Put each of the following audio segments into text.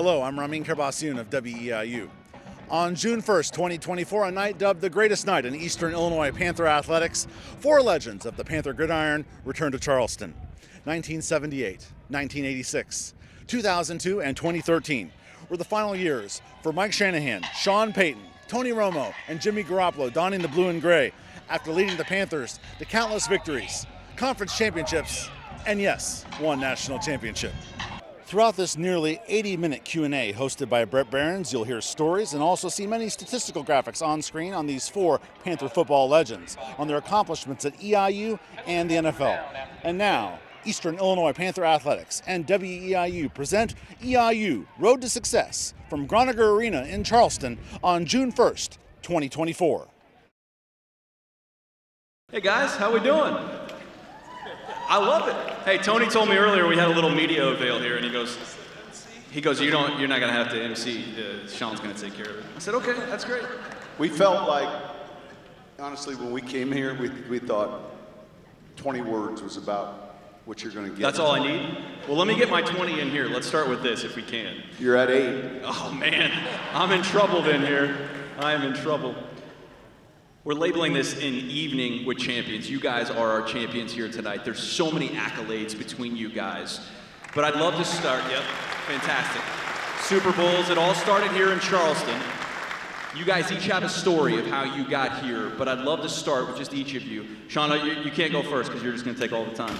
Hello, I'm Ramin Karbassioun of WEIU. On June 1st, 2024, a night dubbed the greatest night in Eastern Illinois Panther athletics, four legends of the Panther gridiron returned to Charleston. 1978, 1986, 2002, and 2013 were the final years for Mike Shanahan, Payton, Tony Romo, and Jimmy Garoppolo donning the blue and gray after leading the Panthers to countless victories, conference championships, and yes, one national championship. Throughout this nearly 80-minute Q&A hosted by Brett Behrens, you'll hear stories and also see many statistical graphics on screen on these four Panther football legends, on their accomplishments at EIU and the NFL. And now, Eastern Illinois Panther Athletics and WEIU present EIU Road To Success from Groniger Arena in Charleston on June 1st, 2024. Hey guys, how we doing? I love it. Hey, Tony told me earlier we had a little media avail here, and he goes, you're not gonna have to MC. Sean's gonna take care of it. I said, okay, that's great. We felt like, honestly, when we came here, we thought 20 words was about what you're gonna get. That's all I need? Well, let me get my 20 in here. Let's start with this if we can. You're at 8. Oh man, I'm in trouble then here. I am in trouble. We're labeling this an evening with champions. You guys are our champions here tonight. There's so many accolades between you guys. But I'd love to start, yep, fantastic. Super Bowls, it all started here in Charleston. You guys each have a story of how you got here, but I'd love to start with just each of you. Sean, you can't go first because you're just gonna take all the time.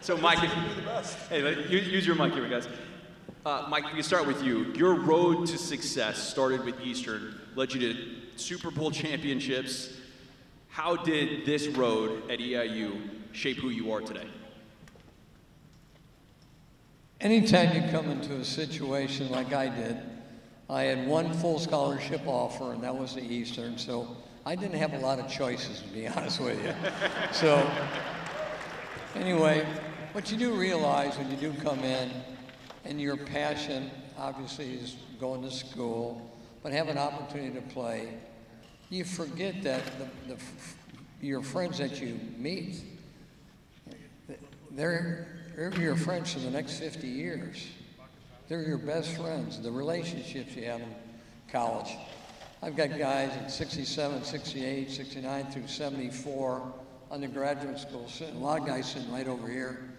So Mike, hey, use your mic here, guys. Mike, we can start with you. Your road to success started with Eastern, led you to Super Bowl championships. How did this road at EIU shape who you are today? Anytime you come into a situation like I did, I had one full scholarship offer, and that was the Eastern, so I didn't have a lot of choices, to be honest with you. So anyway, what you do realize when you do come in, and your passion, obviously, is going to school, but have an opportunity to play, you forget that your friends that you meet, they're your friends for the next 50 years. They're your best friends, the relationships you have in college. I've got guys at 67, 68, 69 through 74 undergraduate school, a lot of guys sitting right over here.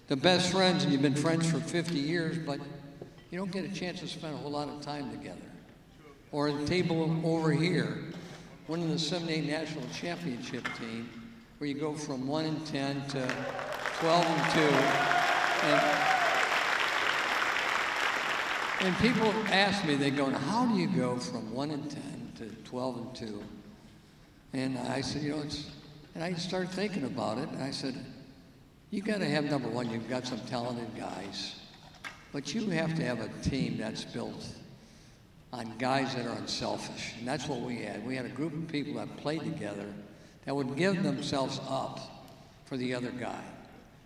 The best friends, and you've been friends for 50 years, but you don't get a chance to spend a whole lot of time together. Or at the table over here, winning the 78 National Championship team, where you go from 1-10 to 12-2. And people ask me, they go, how do you go from 1-10 to 12-2? And I said, and I started thinking about it, and I said, you got to have, number one, you've got some talented guys, but you have to have a team that's built on guys that are unselfish, and that's what we had. We had a group of people that played together that would give themselves up for the other guy,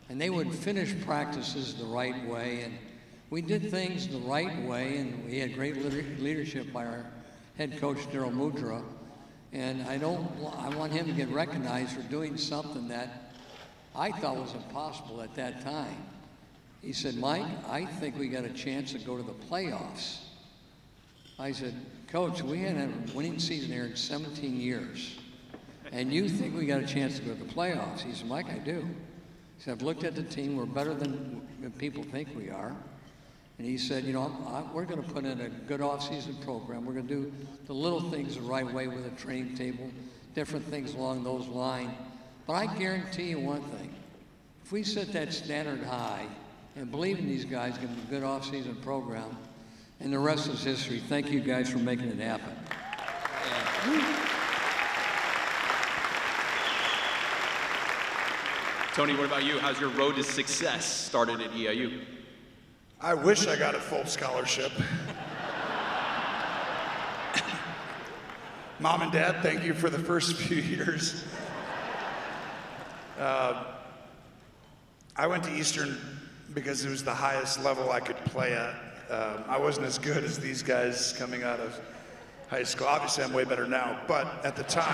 and they would finish practices the right way, and we did things the right way, and we had great leadership by our head coach, Daryl Mudra, and I want him to get recognized for doing something that I thought was impossible at that time. He said, Mike, I think we got a chance to go to the playoffs. I said, Coach, we hadn't had a winning season here in 17 years, and you think we got a chance to go to the playoffs? He said, Mike, I do. He said, I've looked at the team, we're better than people think we are. And he said, we're gonna put in a good off-season program. We're gonna do the little things the right way with a training table, different things along those lines. But I guarantee you one thing, if we set that standard high and believe in these guys, give them a good off-season program, and the rest is history. Thank you guys for making it happen. Tony, what about you? How's your road to success started at EIU? I wish I got a full scholarship. Mom and Dad, thank you for the first few years. I went to Eastern because it was the highest level I could play at. I wasn't as good as these guys coming out of high school. Obviously, I'm way better now, but at the time,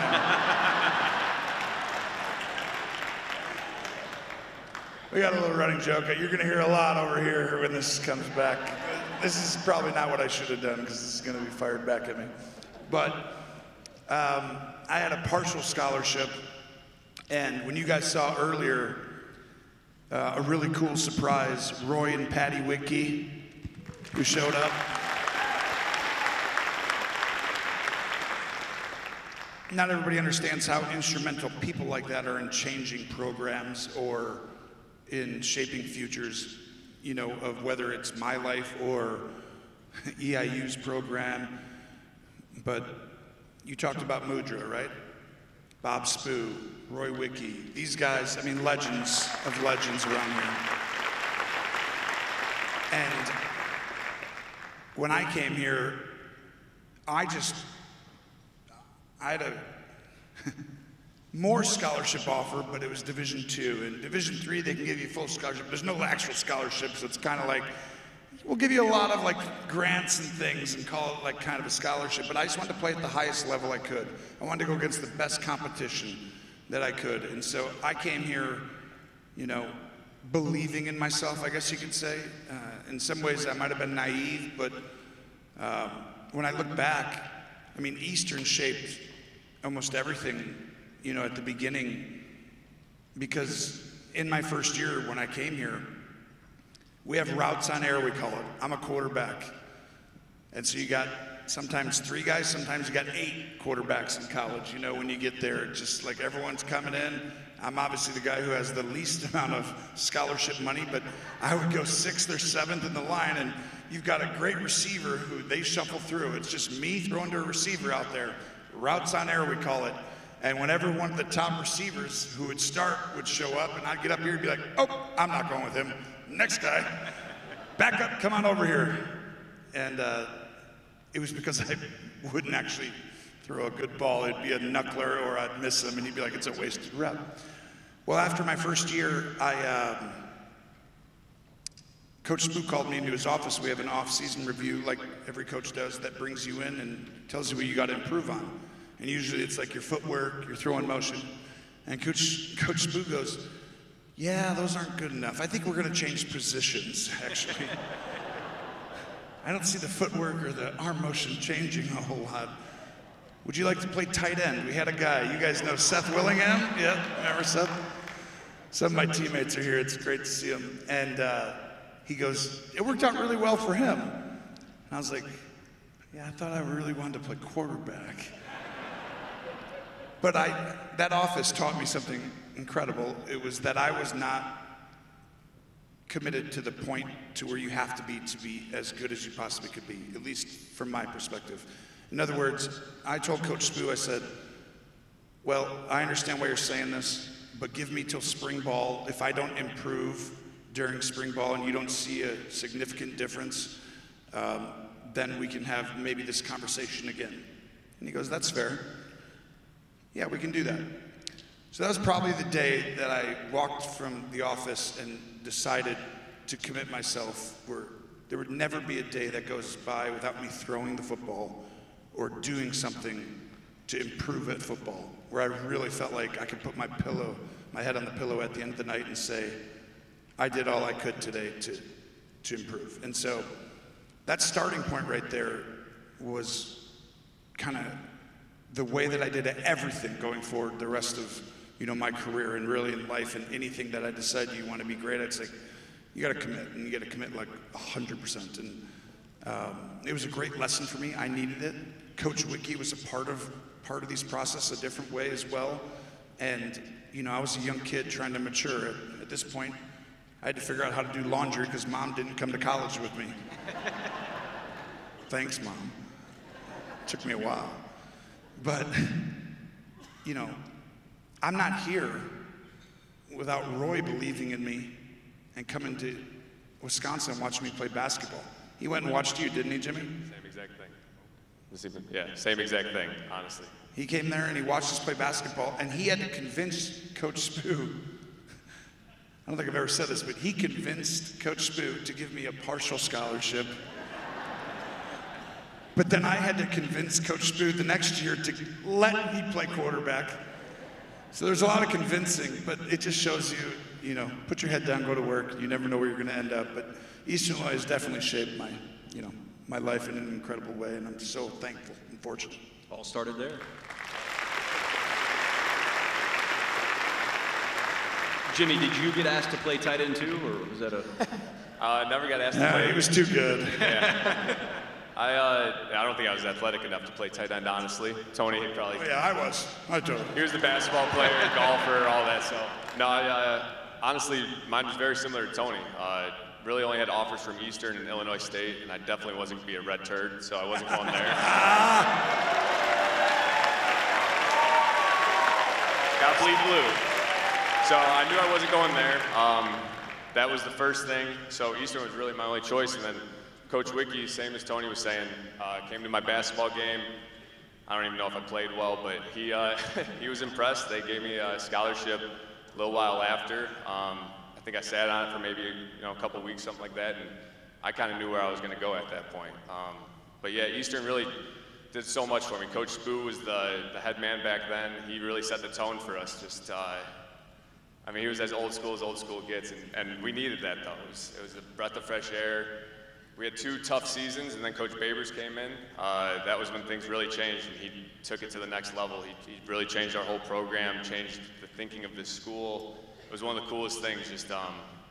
We got a little running joke. You're going to hear a lot over here when this comes back. This is probably not what I should have done because this is going to be fired back at me. But I had a partial scholarship, and when you guys saw earlier, a really cool surprise, Roy and Patty Whitkey, who showed up. Not everybody understands how instrumental people like that are in changing programs or in shaping futures, you know, of whether it's my life or EIU's program. But you talked about Mudra, right? Bob Spoo, Roy Whitkey, these guys, I mean, legends of legends around here. And when I came here, I had a more scholarship offer, but it was Division II. And Division III, they can give you full scholarship. There's no actual scholarship, so it's kind of like, we'll give you a lot of like grants and things and call it like kind of a scholarship, but I just wanted to play at the highest level I could. I wanted to go against the best competition that I could. And so I came here, you know, believing in myself, I guess you could say. In some ways I might have been naive, but when I look back, I mean, Eastern shaped almost everything, you know, at the beginning, because in my first year when I came here, we have routes on air, we call it. I'm a quarterback. And so you got sometimes 3 guys, sometimes you got 8 quarterbacks in college. You know, when you get there, it's just like everyone's coming in. I'm obviously the guy who has the least amount of scholarship money, but I would go 6th or 7th in the line, and you've got a great receiver who they shuffle through. It's just me throwing to a receiver out there. Routes on air, we call it. And whenever one of the top receivers who would start would show up, and I'd get up here and be like, oh, I'm not going with him. Next guy, back up, come on over here. And it was because I wouldn't actually throw a good ball. It'd be a knuckler or I'd miss him and he'd be like, it's a wasted rep. Well, after my first year, Coach Spoo called me into his office. We have an off-season review like every coach does that brings you in and tells you what you got to improve on. And usually it's like your footwork, your throwing motion. And Coach Spoo goes, yeah, those aren't good enough. I think we're going to change positions, actually. I don't see the footwork or the arm motion changing a whole lot. Would you like to play tight end? We had a guy, you guys know Seth Willingham? Yeah, remember Seth? Some of my teammates are here. It's great to see him. And he goes, it worked out really well for him. And I was like, yeah, I thought I really wanted to play quarterback. But that office taught me something incredible. It was that I was not committed to the point to where you have to be as good as you possibly could be, at least from my perspective. In other words, I told Coach Spoo, I said, well, I understand why you're saying this, but give me till spring ball. If I don't improve during spring ball and you don't see a significant difference, then we can have maybe this conversation again. And he goes, that's fair. Yeah, we can do that. So that was probably the day that I walked from the office and decided to commit myself, where there would never be a day that goes by without me throwing the football or doing something to improve at football, where I really felt like I could put my head on the pillow at the end of the night and say, I did all I could today to improve. And so that starting point right there was kind of the way that I did everything going forward the rest of my career and really in life, and anything that I decide you want to be great at, it's like, you got to commit, and you got to commit like 100%. And it was a great lesson for me. I needed it. Coach Whitkey was a part of these processes a different way as well. And I was a young kid trying to mature. At this point, I had to figure out how to do laundry because Mom didn't come to college with me. Thanks, Mom. Took me a while. But, I'm not here without Roy believing in me and coming to Wisconsin and watching me play basketball. He went and watched you, didn't he, Jimmy? Same exact thing. Yeah, same exact thing, honestly. He came there and he watched us play basketball, and he had to convince Coach Spoo. I don't think I've ever said this, but he convinced Coach Spoo to give me a partial scholarship. But then I had to convince Coach Spoo the next year to let me play quarterback. So there's a lot of convincing, but it just shows you, you know, put your head down, go to work. You never know where you're going to end up. But Eastern Illinois has definitely shaped my, you know, my life in an incredible way, and I'm so thankful and fortunate. All started there. Jimmy, did you get asked to play tight end too, or was that a? Never got asked to play. He was too good. Yeah. I don't think I was athletic enough to play tight end, honestly. Tony probably. Oh, yeah, I was. I totally. He was the basketball player, golfer, all that. So no, honestly, mine was very similar to Tony. Really only had offers from Eastern and Illinois State, and I definitely wasn't going to be a red turd, so I wasn't going there. Got bleed blue. So I knew I wasn't going there. That was the first thing. So Eastern was really my only choice, and then Coach Wicke, same as Tony was saying, came to my basketball game. I don't even know if I played well, but he was impressed. They gave me a scholarship a little while after. I think I sat on it for maybe a couple weeks, something like that, and I kind of knew where I was going to go at that point. But yeah, Eastern really did so much for me. Coach Spoo was the head man back then. He really set the tone for us. Just, I mean, he was as old school gets, and we needed that though. It was a breath of fresh air. We had 2 tough seasons, and then Coach Babers came in. That was when things really changed, and he took it to the next level. He really changed our whole program, changed the thinking of this school. It was one of the coolest things, just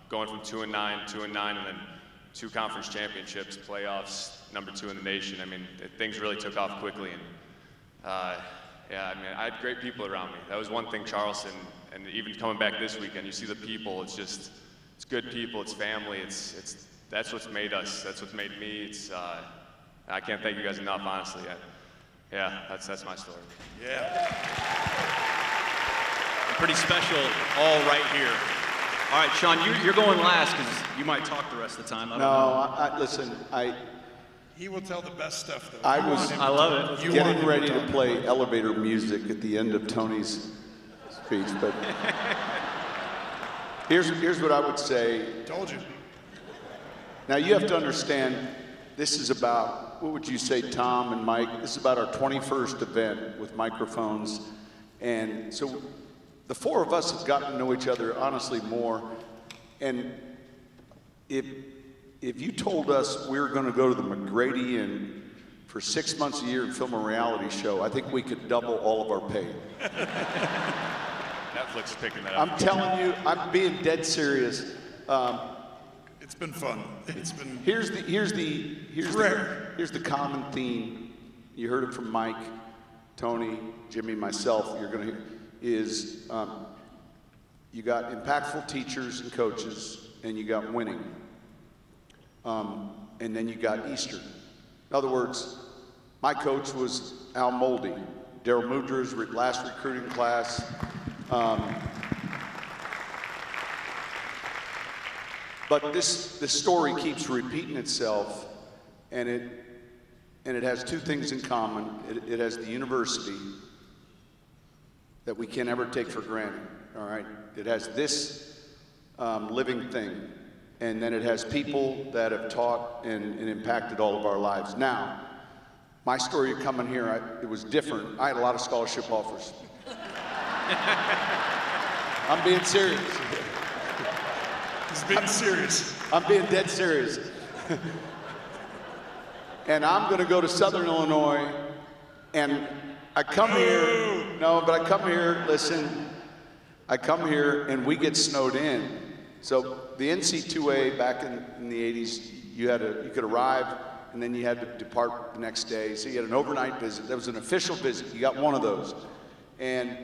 going from 2-9, and then 2 conference championships, playoffs, #2 in the nation. I mean, things really took off quickly, and yeah, I mean, I had great people around me. That was one thing, Charleston, and even coming back this weekend, you see the people. It's just, it's good people, it's family, that's what's made us. That's what's made me. I can't thank you guys enough, honestly. Yeah, that's my story. Yeah. Pretty special, all right here. All right, Sean, you're going last because you might talk the rest of the time. I don't know. Listen, He will tell the best stuff, though. I love it. getting ready to play elevator music at the end of Tony's speech, but here's what I would say. Told you. Now you have to understand, this is about, what would you say, Tom and Mike? This is about our 21st event with microphones, and so the 4 of us have gotten to know each other honestly more, and if you told us we were going to go to the McGrady Inn for 6 months a year and film a reality show, I think we could double all of our pay. Netflix is picking that up. I'm telling you, I'm being dead serious. It's been fun. It's been. Here's the common theme. You heard it from Mike, Tony, Jimmy, myself. You're going to hear is you got impactful teachers and coaches, and you got winning. And then you got Eastern. In other words, my coach was Al Moldy, Daryl Mudra's last recruiting class. But this story keeps repeating itself, and it has 2 things in common. It has the university that we can't ever take for granted, all right? It has this living thing, and then it has people that have taught and impacted all of our lives. Now, my story coming here, it was different. I had a lot of scholarship offers. I'm being serious. He's being serious. I'm being dead serious. And I'm going to go to Southern Illinois, and I come here, but I come here, listen, I come here and we get snowed in. So the NC2A back in the 80s, you could arrive and then you had to depart the next day. So you had an overnight visit. That was an official visit. You got one of those. And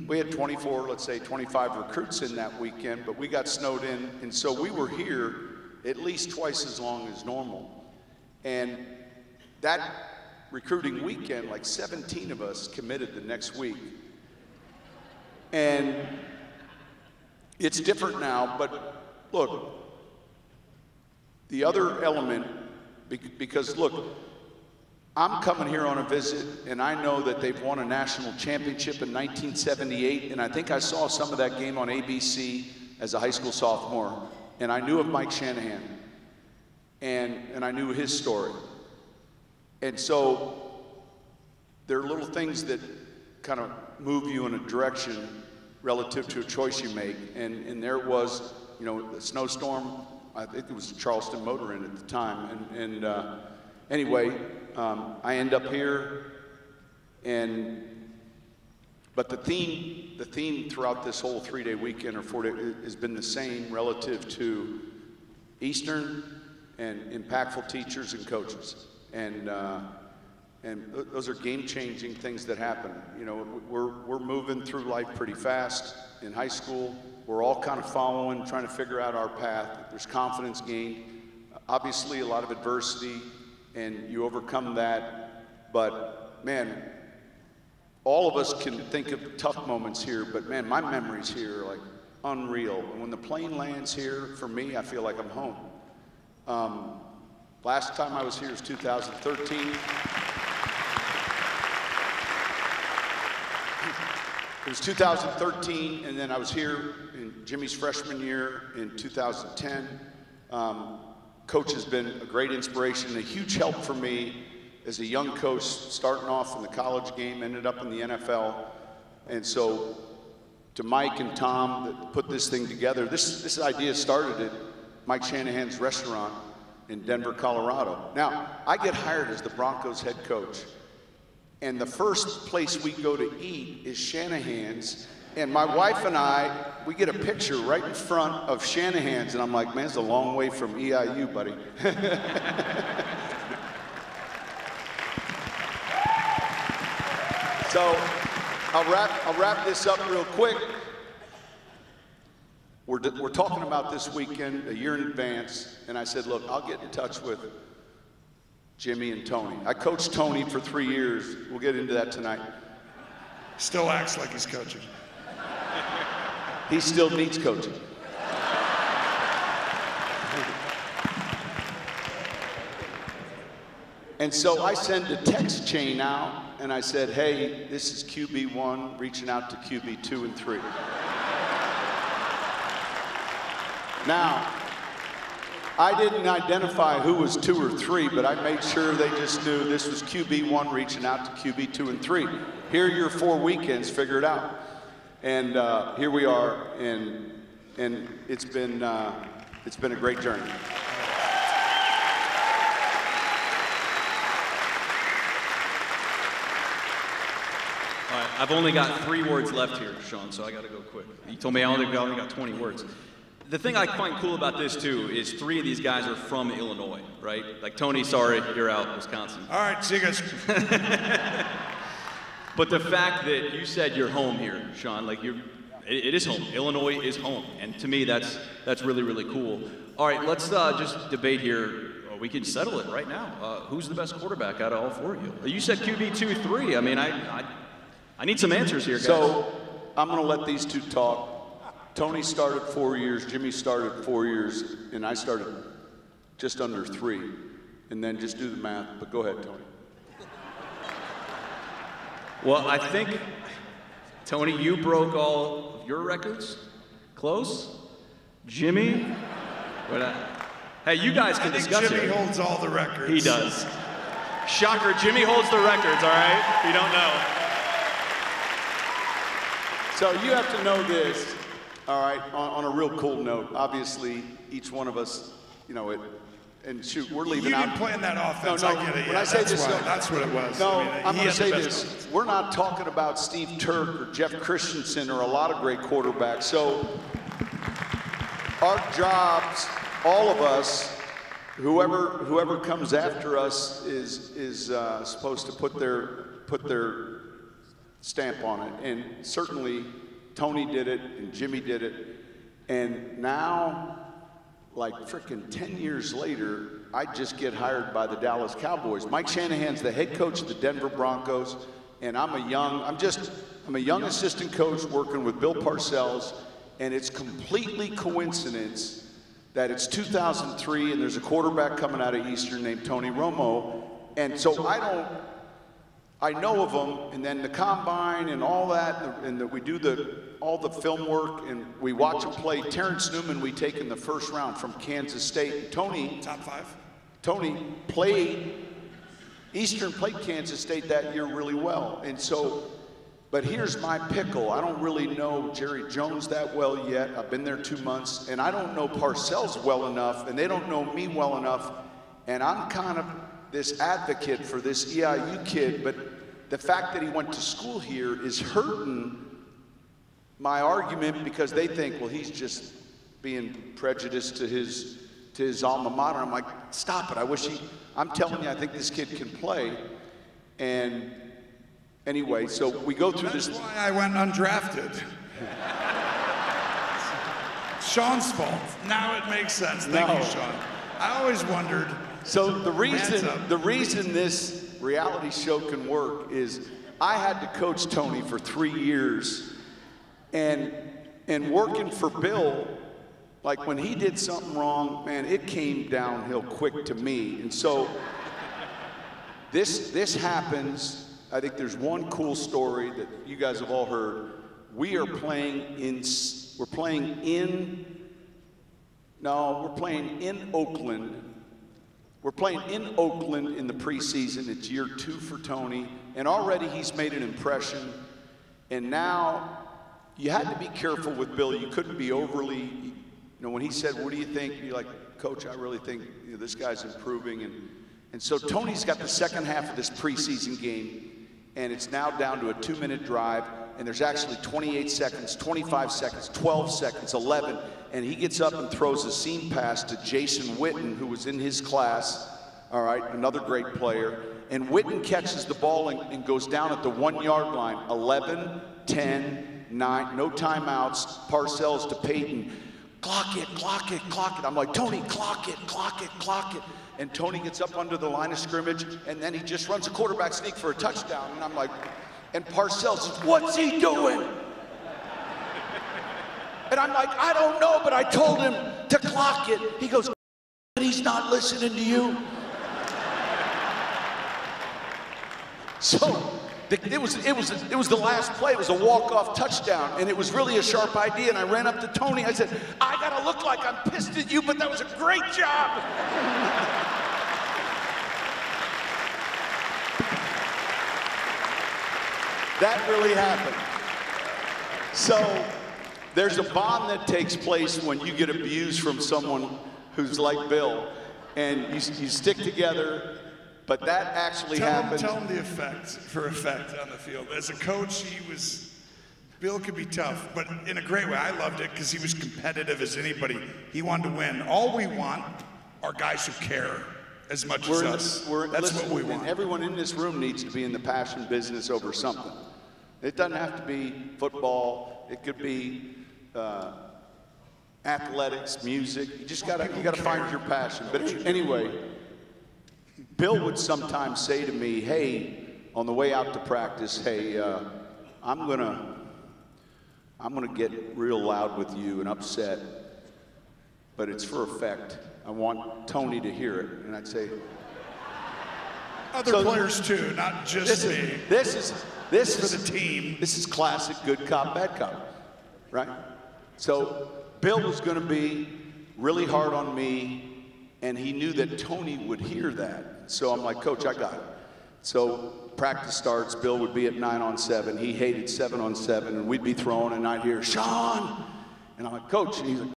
we had 24, let's say 25 recruits in that weekend, but we got snowed in. And so we were here at least twice as long as normal. And that recruiting weekend, like 17 of us committed the next week. And it's different now, but look, the other element, because look, I'm coming here on a visit, and I know that they've won a national championship in 1978, and I think I saw some of that game on ABC as a high school sophomore, and I knew of Mike Shanahan, and I knew his story. And so there are little things that kind of move you in a direction relative to a choice you make. And there was, you know, the snowstorm. I think it was Charleston Motor Inn at the time. Anyway, I end up here, but the theme throughout this whole 3-day weekend or 4-day has been the same relative to Eastern and impactful teachers and coaches. And those are game-changing things that happen. You know, we're moving through life pretty fast. In high school, we're all kind of following, trying to figure out our path. There's confidence gained. Obviously, a lot of adversity, and you overcome that. But man, all of us can think of tough moments here, but man, my memories here are like unreal. And when the plane lands here, for me, I feel like I'm home. Last time I was here was 2013. It was 2013, and then I was here in Jimmy's freshman year in 2010. Coach has been a great inspiration and a huge help for me as a young coach, starting off in the college game, ended up in the NFL. And so to Mike and Tom that put this thing together, this idea started at Mike Shanahan's restaurant in Denver, Colorado. Now, I get hired as the Broncos head coach. And the first place we go to eat is Shanahan's. And my wife and I, we get a picture right in front of Shanahan's. And I'm like, man, it's a long way from EIU, buddy. So I'll wrap this up real quick. We're talking about this weekend a year in advance. And I said, look, I'll get in touch with Jimmy and Tony. I coached Tony for 3 years. We'll get into that tonight. Still acts like he's coaching. He still needs coaching. And so I send a text chain out, and I said, hey, this is QB1 reaching out to QB2 and 3. Now, I didn't identify who was 2 or 3, but I made sure they just knew this was QB1 reaching out to QB2 and 3. Here are your 4 weekends, figure it out. And here we are, and it's been a great journey. All right, I've only got 3 words left here, Sean, so I got to go quick. You told me I only got 20 words. The thing I find cool about this, too, is 3 of these guys are from Illinois, right? Like, Tony, sorry, you're out, Wisconsin. All right, see you guys. But the fact that you said you're home here, Sean, like, it is home. Illinois is home. And to me, that's really, really cool. All right, let's just debate here. We can settle it right now. Who's the best quarterback out of all 4 of you? You said QB2, 3. I mean, I need some answers here, guys. So I'm going to let these 2 talk. Tony started 4 years, Jimmy started 4 years, and I started just under 3. And then just do the math, but go ahead, Tony. Well, I think, Tony, you broke all of your records. Close. Jimmy? Hey, you guys can discuss it. Jimmy holds all the records. He does. Shocker, Jimmy holds the records, all right? If you don't know. So you have to know this. All right, on a real cool note, obviously, each one of us, you know, and shoot, we're leaving out. You didn't play in that offense, no, I get it. When I say this, that's what it was. No, I mean, I'm going to say this. We're not talking about Steve Turk or Jeff Christensen or a lot of great quarterbacks. So our jobs, all of us, whoever comes after us is supposed to put their stamp on it. And certainly, Tony did it, and Jimmy did it, and now, like frickin' 10 years later, I just get hired by the Dallas Cowboys. Mike Shanahan's the head coach of the Denver Broncos, and I'm a young assistant coach working with Bill Parcells, and it's completely coincidence that it's 2003 and there's a quarterback coming out of Eastern named Tony Romo, and so I know of them, and then the combine and all that, and we do all the film work, and we watch them play. Terrence Newman, we take in the first round from Kansas State. Tony, top 5. Tony Eastern played Kansas State that year really well, and so But here's my pickle. I don't really know Jerry Jones that well yet. I've been there 2 months, and I don't know Parcells well enough, and they don't know me well enough. And I'm kind of this advocate for this EIU kid, but the fact that he went to school here is hurting my argument because they think, well, he's just being prejudiced to his alma mater. I'm like, stop it. I'm telling you, I think this kid can play. And anyway, so we go through this. That's why I went undrafted. Sean's fault. Now it makes sense. Thank you, Sean. I always wondered. So the reason this reality show can work is I had to coach Tony for 3 years, and working for Bill, like when he did something wrong, man, it came downhill quick to me. And so this happens. I think there's one cool story that you guys have all heard. We're playing in Oakland. We're playing in Oakland in the preseason. It's year 2 for Tony, and already he's made an impression. And now you had to be careful with Bill. You couldn't be overly, when he said, "What do you think?" You're like, "Coach, I really think this guy's improving." And so Tony's got the second half of this preseason game, and it's now down to a 2-minute drive, and there's actually 28 seconds, 25 seconds, 12 seconds, 11, and he gets up and throws a seam pass to Jason Witten, who was in his class, all right, another great player, and Witten catches the ball and goes down at the 1-yard line, 11, 10, 9, no timeouts, Parcells to Payton, clock it, clock it, clock it. I'm like, Tony, clock it, clock it, clock it. And Tony gets up under the line of scrimmage, and then he just runs a quarterback sneak for a touchdown. And I'm like, and Parcells says, "What's he doing?" And I'm like, "I don't know, but I told him to clock it." He goes, "But he's not listening to you." So it was the last play. It was a walk-off touchdown, and it was really a sharp idea. And I ran up to Tony. I said, "I gotta look like I'm pissed at you, but that was a great job." That really happened. So there's a bond that takes place when you get abused from someone who's like Bill, and you stick together. But that actually happened. Tell him the effect on the field. As a coach, Bill could be tough, but in a great way. I loved it because he was competitive as anybody. He wanted to win. All we want are guys who care as much as us. That's what we want. Everyone in this room needs to be in the passion business over something. It doesn't have to be football. It could be athletics, music. You just gotta find your passion. But anyway, Bill would sometimes say to me, "Hey, on the way out to practice, hey, I'm gonna get real loud with you and upset, but it's for effect. I want Tony to hear it." And I'd say, other players too, not just me. This is for the team. This is classic good cop, bad cop, right? So Bill was going to be really hard on me, and he knew that Tony would hear that. So I'm like, "Coach, I got it." So practice starts. Bill would be at 9-on-7. He hated 7-on-7, and we'd be throwing, and I'd hear, "Sean!" And I'm like, "Coach," and he's like,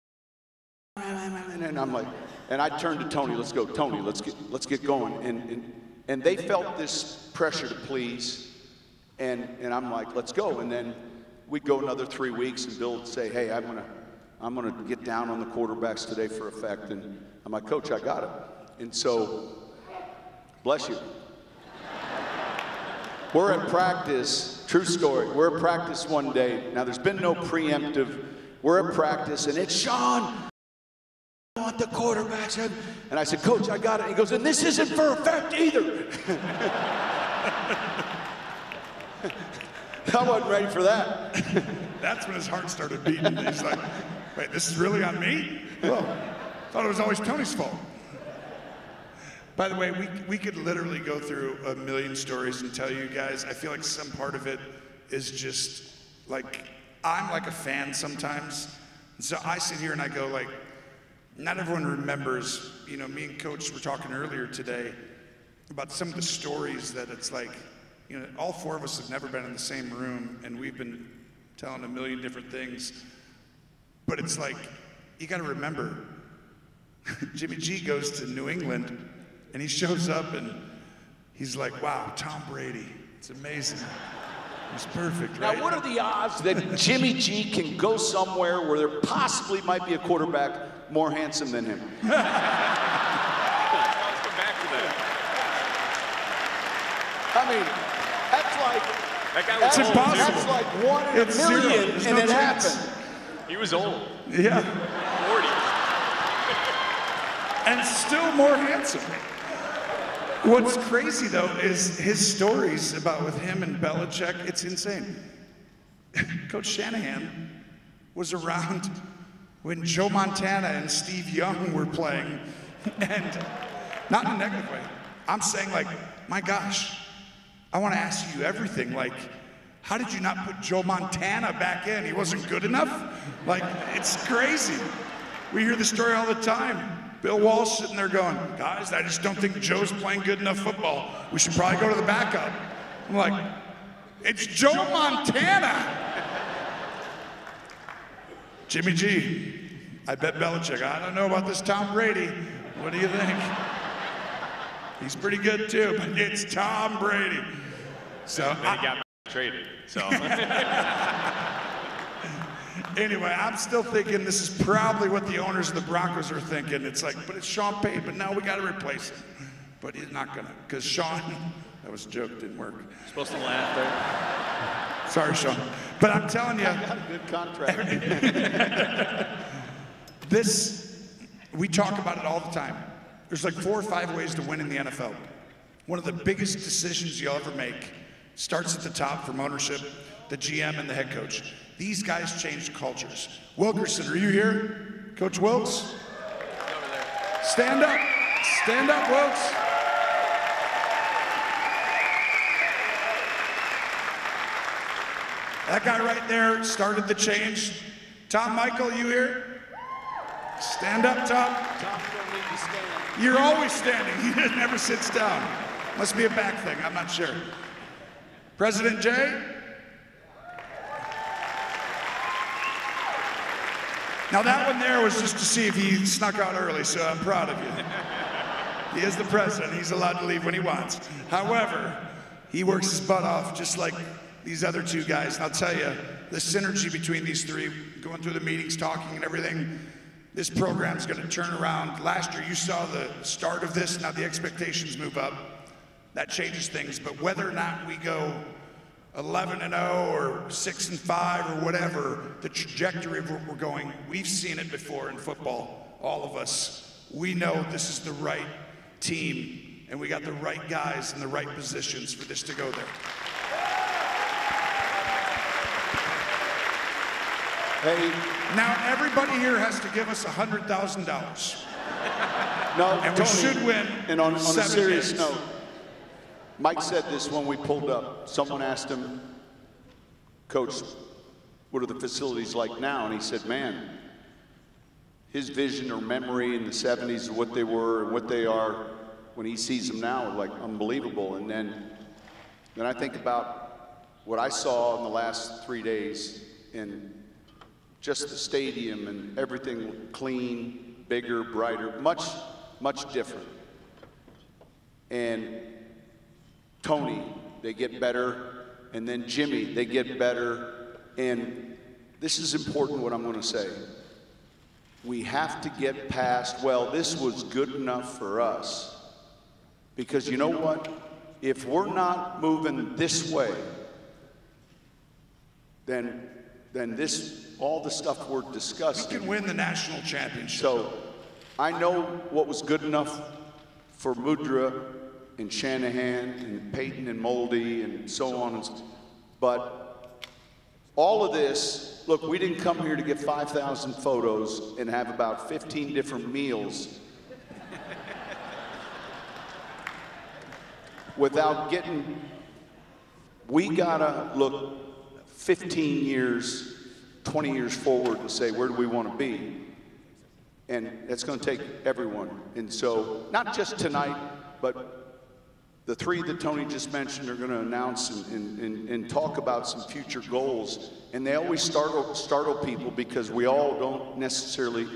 and I'm like, and I'd turn to Tony, "Let's go, Tony, let's get going." And they felt this pressure to please, and I'm like, "Let's go." And then we'd go another 3 weeks, and Bill would say, "Hey, I'm gonna get down on the quarterbacks today for effect." And I'm like, "Coach, I got it." And so, bless you. We're at practice, true story. We're at practice one day. Now, there's been no preemptive. We're at practice, and it's, "Sean, I want the quarterbacks." And I said, "Coach, I got it." He goes, "And this isn't for effect either." I wasn't ready for that. That's when his heart started beating. He's like, "Wait, this is really on me? Well, thought it was always Tony's fault." By the way, we could literally go through a million stories and tell you guys. I feel like some part of it is just like, I'm like a fan sometimes. And so I sit here and I go like, not everyone remembers, me and Coach were talking earlier today about some of the stories that it's like, you know, all four of us have never been in the same room, and we've been telling a million different things. But it's like, you got to remember, Jimmy G goes to New England, and he shows up, and he's like, wow, Tom Brady. It's amazing. He's perfect, right? Now, what are the odds that Jimmy G can go somewhere where there possibly might be a quarterback more handsome than him? Let's come back to that. I mean, that's like, That guy was It's old, impossible. that's like 1 in It's a zero. million, There's and no it chance. happened. too. He was old. Yeah. 40. And still more handsome. What's crazy though is his stories about with him and Belichick. It's insane. Coach Shanahan was around when Joe Montana and Steve Young were playing, and not in a negative way. I'm saying, like, my gosh, I want to ask you everything. Like, how did you not put Joe Montana back in? He wasn't good enough? Like, it's crazy. We hear the story all the time. Bill Walsh sitting there going, guys, I just don't think Joe's playing good enough football. We should probably go to the backup. I'm like, it's Joe Montana. Jimmy G, I bet Belichick, I don't know about this Tom Brady. What do you think? He's pretty good too, but it's Tom Brady. So Then he got traded. So anyway, I'm still thinking this is probably what the owners of the Broncos are thinking. It's like, but it's Sean Payton, but now we got to replace him. But he's not gonna, because Sean, that was a joke, didn't work. Supposed to laugh there. Sorry, Sean. But I'm telling you, Got a good contract. we talk about it all the time. There's like 4 or 5 ways to win in the NFL. One of the biggest decisions you'll ever make starts at the top from ownership, the GM, and the head coach. These guys change cultures. Wilkerson, are you here? Coach Wilkes? Stand up. Stand up, Wilkes. That guy right there started the change. Tom Michael, you here? Stand up, Tom. Tom, you don't need to stand. You're always standing. He never sits down. Must be a back thing. I'm not sure. President Jay? Now that one there was just to see if he snuck out early, so I'm proud of you. He is the president. He's allowed to leave when he wants. However, he works his butt off just like these other 2 guys. And I'll tell you, the synergy between these 3, going through the meetings, talking and everything, this program's going to turn around. Last year, you saw the start of this. Now the expectations move up. That changes things. But whether or not we go 11-0 or 6-5 or whatever, the trajectory of where we're going, we've seen it before in football, all of us. We know this is the right team, and we got the right guys in the right positions for this to go there. Hey, Now, everybody here has to give us $100,000. no, And we Tony, should win And on a 7 serious games. note, Mike said this when we pulled up. Someone asked him, Coach, what are the facilities like now? And he said, man, his vision or memory in the 70s of what they were and what they are when he sees them now are like unbelievable. And then I think about what I saw in the last 3 days in just the stadium and everything clean, bigger, brighter, much, much different. And Tony, they get better, and then Jimmy, they get better. And this is important what I'm going to say. We have to get past, well, this was good enough for us. Because you know what? If we're not moving this way, then this, all the stuff we're discussing. We can win the national championship. So I know what was good enough for Mudra and Shanahan and Payton and Moldy and so on. But all of this, look, we didn't come here to get 5,000 photos and have about 15 different meals without getting, we gotta look 15 years, 20 years forward and say, where do we want to be? And it's going to take everyone. And so, not just tonight, but the three that Tony just mentioned are going to announce and talk about some future goals. And they always startle people because we all don't necessarily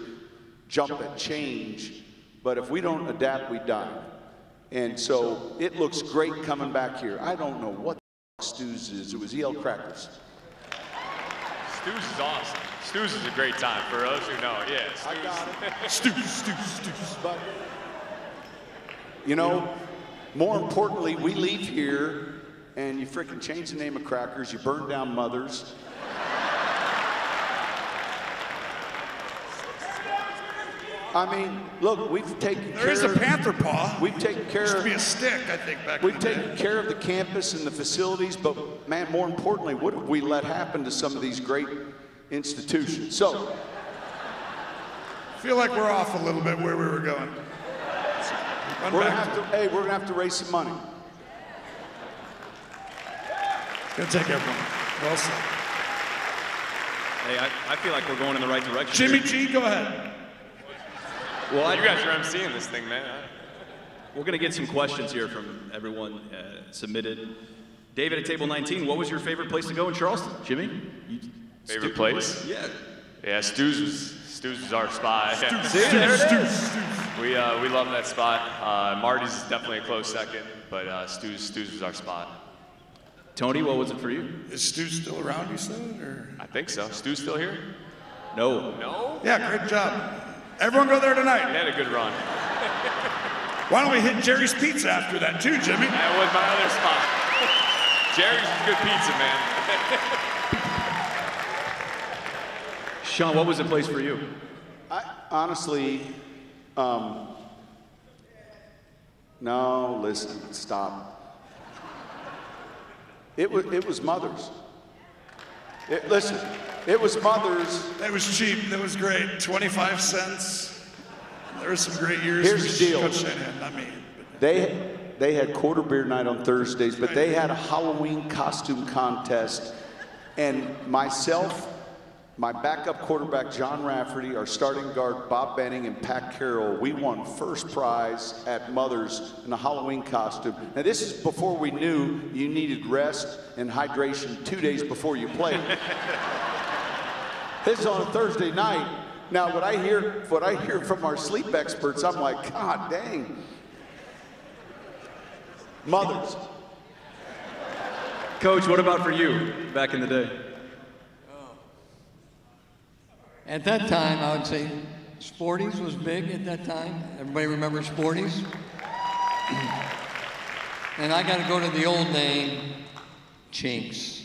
jump at change. But if we don't adapt, we die. And so it looks great coming back here. I don't know what the Stews is. It was EL Crackers. Stews is awesome. Stews is a great time for those who know. Yeah, Stews. I got it. Stews. But, you know, more importantly, we leave here and you freaking change the name of Crackers. You burn down Mothers. I mean, look, we've taken care of... There is a Panther paw. We've taken care of... Used to be a stick, I think, back We've in the day. taken care of the campus and the facilities, but, man, more importantly, what have we let happen to some of these great institutions? So... I feel like we're off a little bit where we were going. We're gonna have to raise some money. It's gonna take everyone. Well said. Hey, I feel like we're going in the right direction. Jimmy here. G, go ahead. Well, You guys are emceeing this thing, man. We're going to get some questions here from everyone submitted. David at table 19, what was your favorite place to go in Charleston? Jimmy? Favorite place? Yeah. Yeah, Stews was our spot. Stews. We love that spot. Marty's is definitely a close second, but Stews was our spot. Tony, what was it for you? Is Stu still around, you said? Or? I think so. Stu's still here? No. No? Yeah, great job. Everyone go there He tonight. had a good run. Why don't we hit Jerry's Pizza after that too, Jimmy? That was my other spot. Jerry's is good pizza, man. Sean, what was the place for you? I honestly, no, listen, stop. It was Mothers. Listen, it was Mothers. That was cheap. That was great. 25 cents. There were some great years. Here's the deal. Coach Shanahan, not me. They had quarter beer night on Thursdays, but they had a Halloween costume contest, and myself, my backup quarterback, John Rafferty, our starting guard, Bob Benning, and Pat Carroll, we won first prize at Mother's in a Halloween costume. Now, this is before we knew you needed rest and hydration 2 days before you played. This is on a Thursday night. Now, what I hear from our sleep experts, I'm like, God dang. Mothers. Coach, what about for you back in the day? At that time, I would say Sporties was big at that time. Everybody remember Sporties? And I got to go to the old name, Chinks.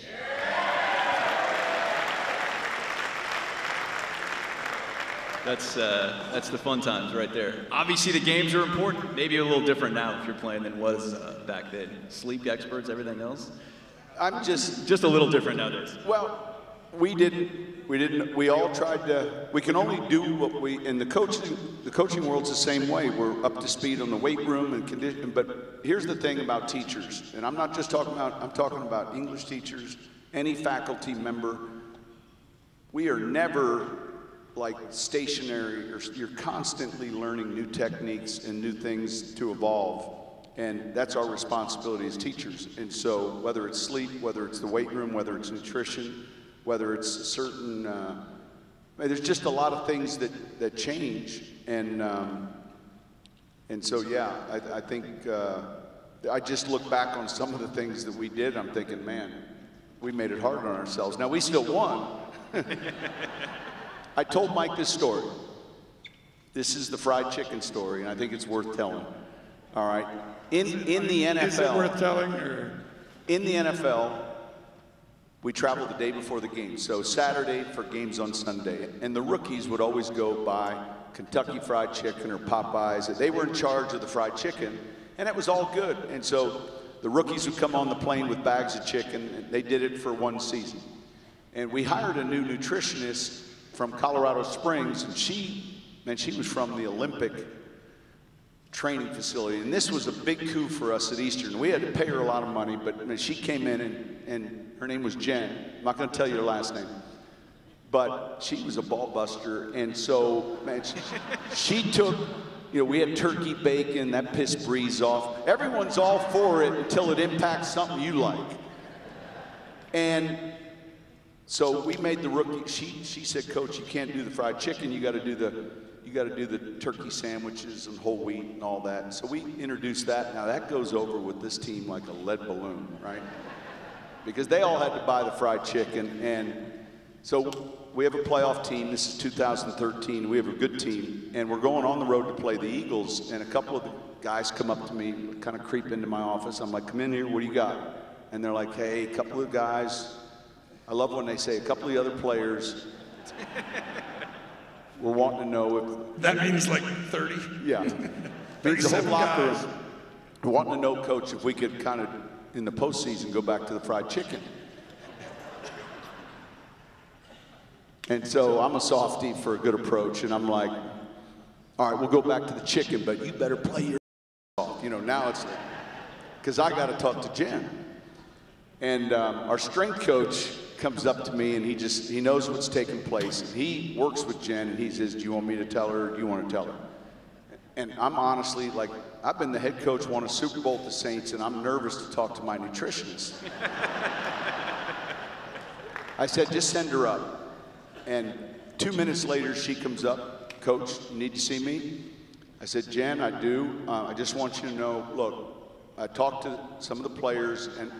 That's the fun times right there. Obviously, the games are important. Maybe a little different now if you're playing than it was back then. Sleep experts, everything else. I'm just a little different nowadays. Well, we all tried to, we can only do what in the coaching world's the same way. We're up to speed on the weight room and condition, but here's the thing about teachers, and I'm not just talking about, I'm talking about English teachers, any faculty member. We are never like stationary, or you're constantly learning new techniques and new things to evolve. And that's our responsibility as teachers. And so whether it's sleep, whether it's the weight room, whether it's nutrition, whether it's certain, there's just a lot of things that change. And so, yeah, I think I just look back on some of the things that we did. I'm thinking, man, we made it hard on ourselves. Now, we still won. I told Mike this story. This is the fried chicken story, and I think it's worth telling. All right. In the NFL. Is it worth telling? Or? In the NFL, we travel the day before the game. So Saturday for games on Sunday. And the rookies would always go buy Kentucky Fried Chicken or Popeyes. They were in charge of the fried chicken, and it was all good. And so the rookies would come on the plane with bags of chicken, and they did it for one season. And we hired a new nutritionist from Colorado Springs, and she was from the Olympic training facility. And this was a big coup for us at Eastern. We had to pay her a lot of money, but she came in, and her name was Jen. I'm not going to tell you her last name. But she was a ball buster, and so, man, she took you know, we had turkey bacon, that pissed Breeze off. Everyone's all for it until it impacts something you like. And so we made the rookie, she said, Coach, you can't do the fried chicken, you gotta do the turkey sandwiches and whole wheat and all that. So we introduced that. Now that goes over with this team like a lead balloon, right? Because they all had to buy the fried chicken. And so we have a playoff team. This is 2013. We have a good team. And we're going on the road to play the Eagles. And a couple of the guys come up to me, kind of creep into my office. I'm like, come in here, what do you got? And they're like, hey, a couple of guys. I love when they say a couple of the other players. We're wanting to know if... That means like 30? Yeah. Means the whole locker room. We're wanting to know, Coach, if we could kind of, in the postseason, go back to the fried chicken. And so I'm a softie for a good approach, and I'm like, all right, we'll go back to the chicken, but you better play your off. You know, now it's, because I got to talk to Jen. And our strength coach comes up to me, and he knows what's taking place. And he works with Jen, and he says, do you want me to tell her, or do you want to tell her? And I'm honestly, like, I've been the head coach, won a Super Bowl with the Saints, and I'm nervous to talk to my nutritionist. I said, just send her up. And 2 minutes later, she comes up, Coach, you need to see me? I said, Jen, I do. I just want you to know, look, I talked to some of the players, and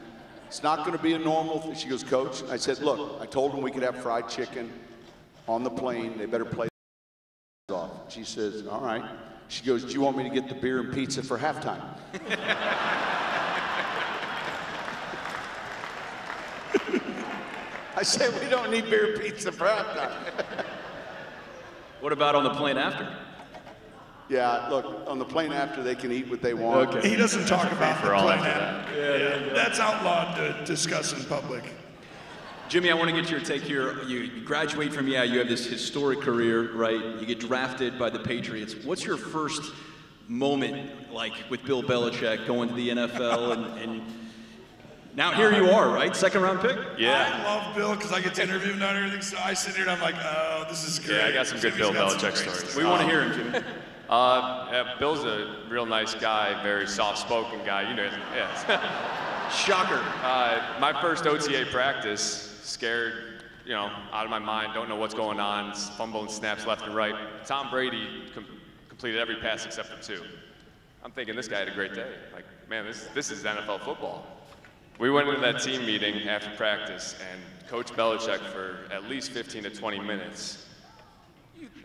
it's not going to be a normal thing. She goes, Coach. I said, look, I told them we could have fried chicken on the plane. They better play off. She says, all right. She goes, do you want me to get the beer and pizza for halftime? I said, we don't need beer and pizza for halftime. What about on the plane after? Yeah, look, on the plane after, they can eat what they want. Okay. He doesn't talk about the all plane after after. that. Yeah, that's outlawed to discuss in public. Jimmy, I want to get your take here. You graduate from EIU, you have this historic career, right? You get drafted by the Patriots. What's your first moment like with Bill Belichick going to the NFL and now here you are, right? Second round pick? Yeah. I love Bill because I get to interview him and everything, so I sit here and I'm like, oh, this is great. Yeah, I got some good Bill Belichick stories. We want to hear him, Jimmy. Yeah, Bill's a real nice guy, very soft-spoken guy. You know, yeah. Shocker. My first OTA practice, scared, you know, out of my mind, don't know what's going on, fumbling snaps left and right. Tom Brady completed every pass except for 2. I'm thinking this guy had a great day. Like, man, this is NFL football. We went into that team meeting after practice, and Coach Belichick for at least 15 to 20 minutes,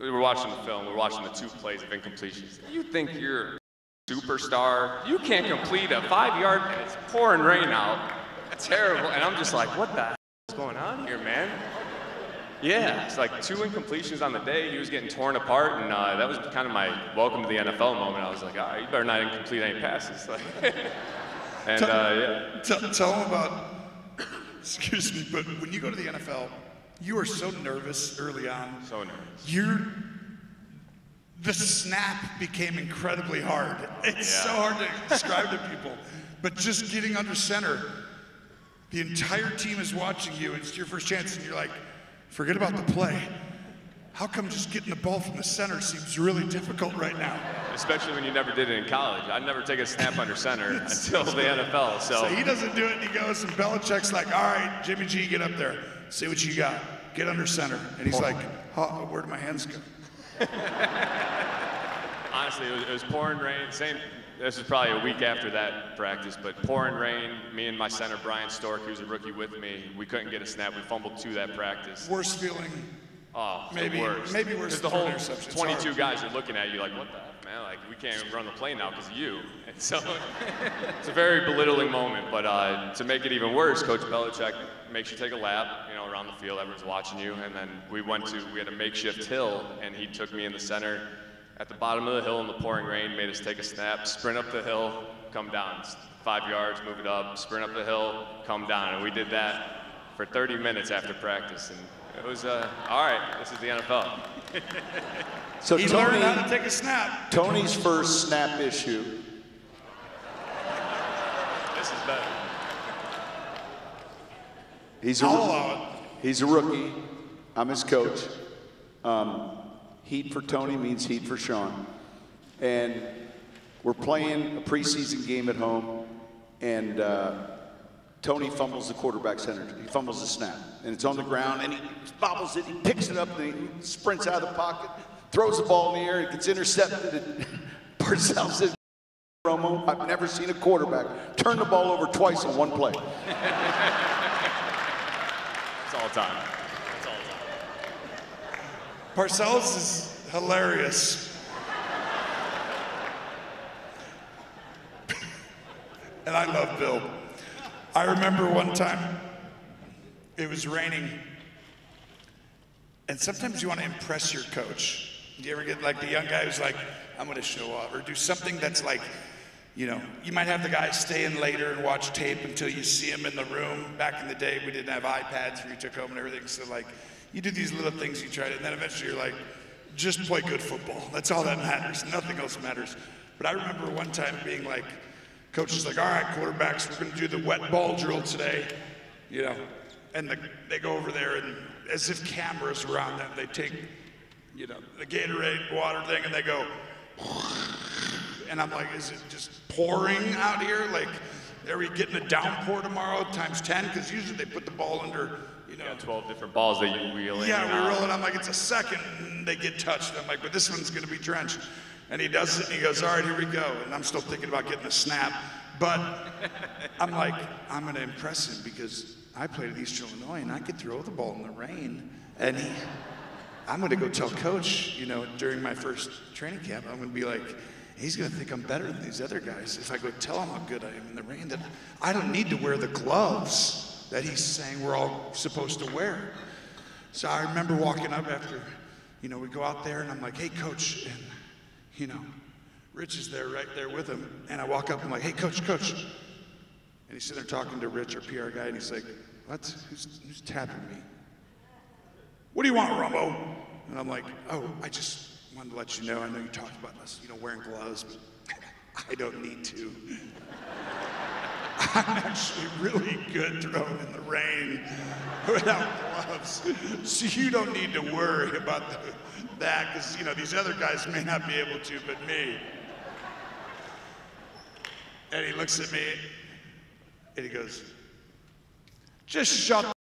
we were watching the film, we were watching the 2 plays of incompletions. You think you're a superstar? You can't complete a 5-yard, and it's pouring rain out. That's terrible. And I'm just like, what the hell is going on here, man? Yeah, it's like 2 incompletions on the day. He was getting torn apart, and that was kind of my welcome to the NFL moment. I was like, all right, you better not incomplete any passes. Like, and yeah. Tell him about, excuse me, but when you go to the NFL, you are so nervous early on. So nervous. The snap became incredibly hard. It's so hard to describe to people. But just getting under center, the entire team is watching you, and it's your first chance, and you're like, forget about the play. How come just getting the ball from the center seems really difficult right now? Especially when you never did it in college. I'd never take a snap under center until the NFL. So he doesn't do it, and he goes, and Belichick's like, all right, Jimmy G, get up there. See what you got. Get under center. And he's like, oh, where do my hands go? Honestly, it was pouring rain. This was probably a week after that practice, but pouring rain. Me and my center, Brian Stork, who was a rookie with me, we couldn't get a snap. We fumbled 2 that practice. Worst feeling. Oh, maybe worse. Maybe worse than the whole 22 hard. guys are looking at you like, what the heck, man? Like, we can't even run the play now because of you. And so it's a very belittling moment. But to make it even worse, Coach Belichick makes you take a lap, you know, around the field. Everyone's watching you. And then we had a makeshift hill, and he took me in the center at the bottom of the hill in the pouring rain, made us take a snap, sprint up the hill, come down. 5 yards, move it up, sprint up the hill, come down. And we did that for 30 minutes after practice. And it was, all right, this is the NFL. So he learned how to take a snap. Tony's first snap issue. This is better. He's a rookie. I'm his coach. Heat for Tony means heat for Sean. and we're playing a preseason game at home, and Tony fumbles the quarterback center. He fumbles the snap, and it's on the ground, and he bobbles it, he picks it up, and he sprints out of the pocket, throws the ball in the air, it gets intercepted, and Parcells says, Romo, I've never seen a quarterback turn the ball over twice in one play. It's all time. It's all time. Parcells is hilarious. And I love Bill. I remember one time, it was raining, and sometimes you want to impress your coach. Do you ever get like the young guy who's like, I'm going to show up, or do something that's like, you know, you might have the guy stay in later and watch tape until you see him in the room. Back in the day, we didn't have iPads where you took home and everything, so like, you do these little things you try to, and then eventually you're like, just play good football. That's all that matters. Nothing else matters. But I remember one time being like, coach is like, all right, quarterbacks, we're going to do the wet ball drill today, you know, and they go over there, and as if cameras were on them, they take, you know, the Gatorade water thing, and they go, and I'm like, is it just pouring out here? Like, are we getting a downpour tomorrow times 10? Because usually they put the ball under, you know. Yeah, 12 different balls that you wheel in. Yeah, we roll it. I'm like, it's a second, and they get touched. I'm like, but this one's going to be drenched. And he does it, and he goes, all right, here we go. And I'm still thinking about getting a snap. But I'm like, I'm going to impress him because I played at Eastern Illinois, and I could throw the ball in the rain. And I'm going to go tell coach, you know, during my first training camp, I'm going to be like, he's going to think I'm better than these other guys if I go tell him how good I am in the rain, that I don't need to wear the gloves that he's saying we're all supposed to wear. So I remember walking up after, you know, we go out there, and I'm like, hey, coach, and, you know, Rich is there, right there with him, and I walk up, and I'm like, hey, coach, and he's sitting there talking to Rich, our PR guy, and he's like, what? Who's tapping me? What do you want, Romo? And I'm like, oh, I just wanted to let you know, I know you talked about us, you know, wearing gloves, but I don't need to. I'm actually really good throwing in the rain without gloves. So you don't need to worry about that, because, you know, these other guys may not be able to, but me. And he looks at me, and he goes, just shut up,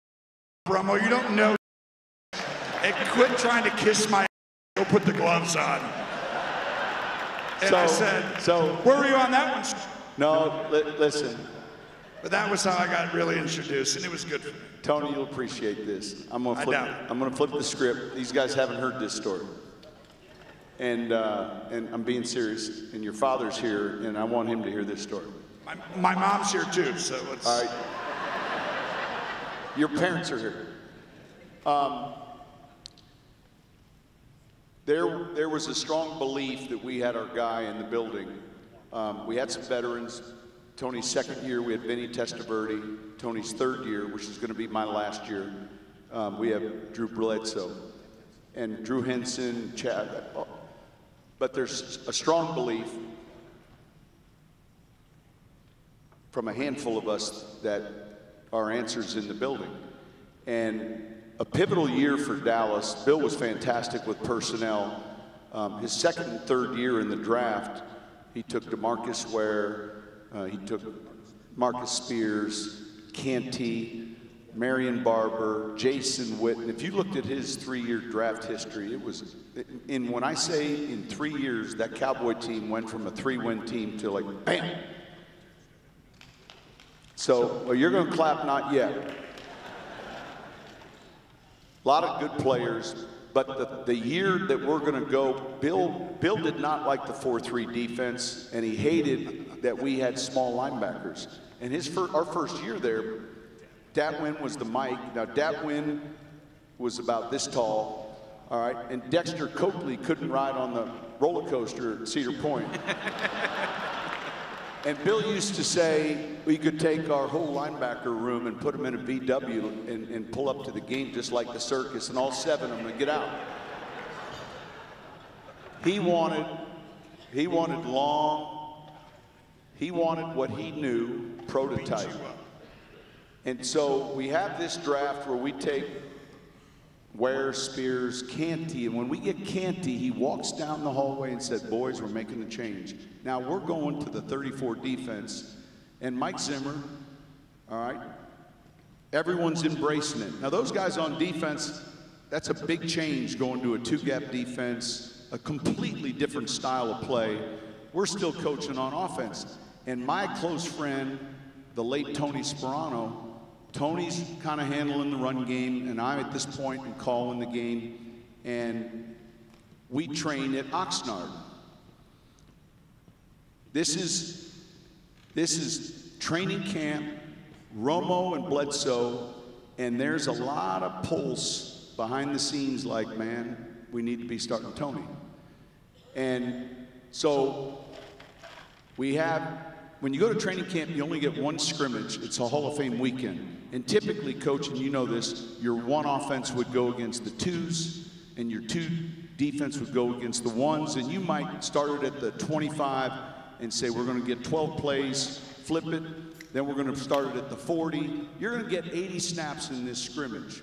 Romo, you don't know. And quit trying to kiss my ass. Go put the gloves on. And I said, where were you on that one? No, listen. But that was how I got really introduced, and it was good for me. Tony, you'll appreciate this. I'm gonna flip the script. These guys haven't heard this story. And I'm being serious, and your father's here, and I want him to hear this story. My mom's here too, so let's... All right. Your parents are here. There was a strong belief that we had our guy in the building. We had some veterans. Tony's second year, we had Vinny Testaverde. Tony's third year, which is going to be my last year, we have Drew Bledsoe and Drew Henson, Chad. But there's a strong belief from a handful of us that our answer's in the building. And a pivotal year for Dallas. Bill was fantastic with personnel. His second and third year in the draft, he took DeMarcus Ware, he took Marcus Spears, Canty, Marion Barber, Jason Witten. If you looked at his 3-year draft history, it was, when I say in 3 years, that Cowboy team went from a 3-win team to like, bam. So, well, you're gonna clap, not yet. A lot of good players, but the year that we're going to go, Bill did not like the 4-3 defense, and he hated that we had small linebackers. And our first year there, Datwin was the mic. Now, Datwin was about this tall, all right, and Dexter Coakley couldn't ride on the roller coaster at Cedar Point. And Bill used to say we could take our whole linebacker room and put them in a VW and pull up to the game just like the circus, and all 7 of them would get out. He wanted long, he wanted what he knew, prototype. And so we have this draft where we take Ware, Spears, Canty, and when we get Canty, he walks down the hallway and said, boys, we're making a change. Now we're going to the 34 defense, and Mike Zimmer, all right, everyone's embracing it. Now those guys on defense, that's a big change going to a two-gap defense, a completely different style of play. We're still coaching on offense. And my close friend, the late Tony Sperano, Tony's kind of handling the run game, and I'm at this point in calling the game, and we train at Oxnard. This is training camp, Romo and Bledsoe, and there's a lot of pulse behind the scenes like, man, we need to be starting Tony. And so we have, when you go to training camp, you only get one scrimmage. It's a Hall of Fame weekend. And typically, Coach, and you know this, your one offense would go against the twos, and your two defense would go against the ones, and you might start it at the 25 and say, we're gonna get 12 plays, flip it, then we're gonna start it at the 40. You're gonna get 80 snaps in this scrimmage.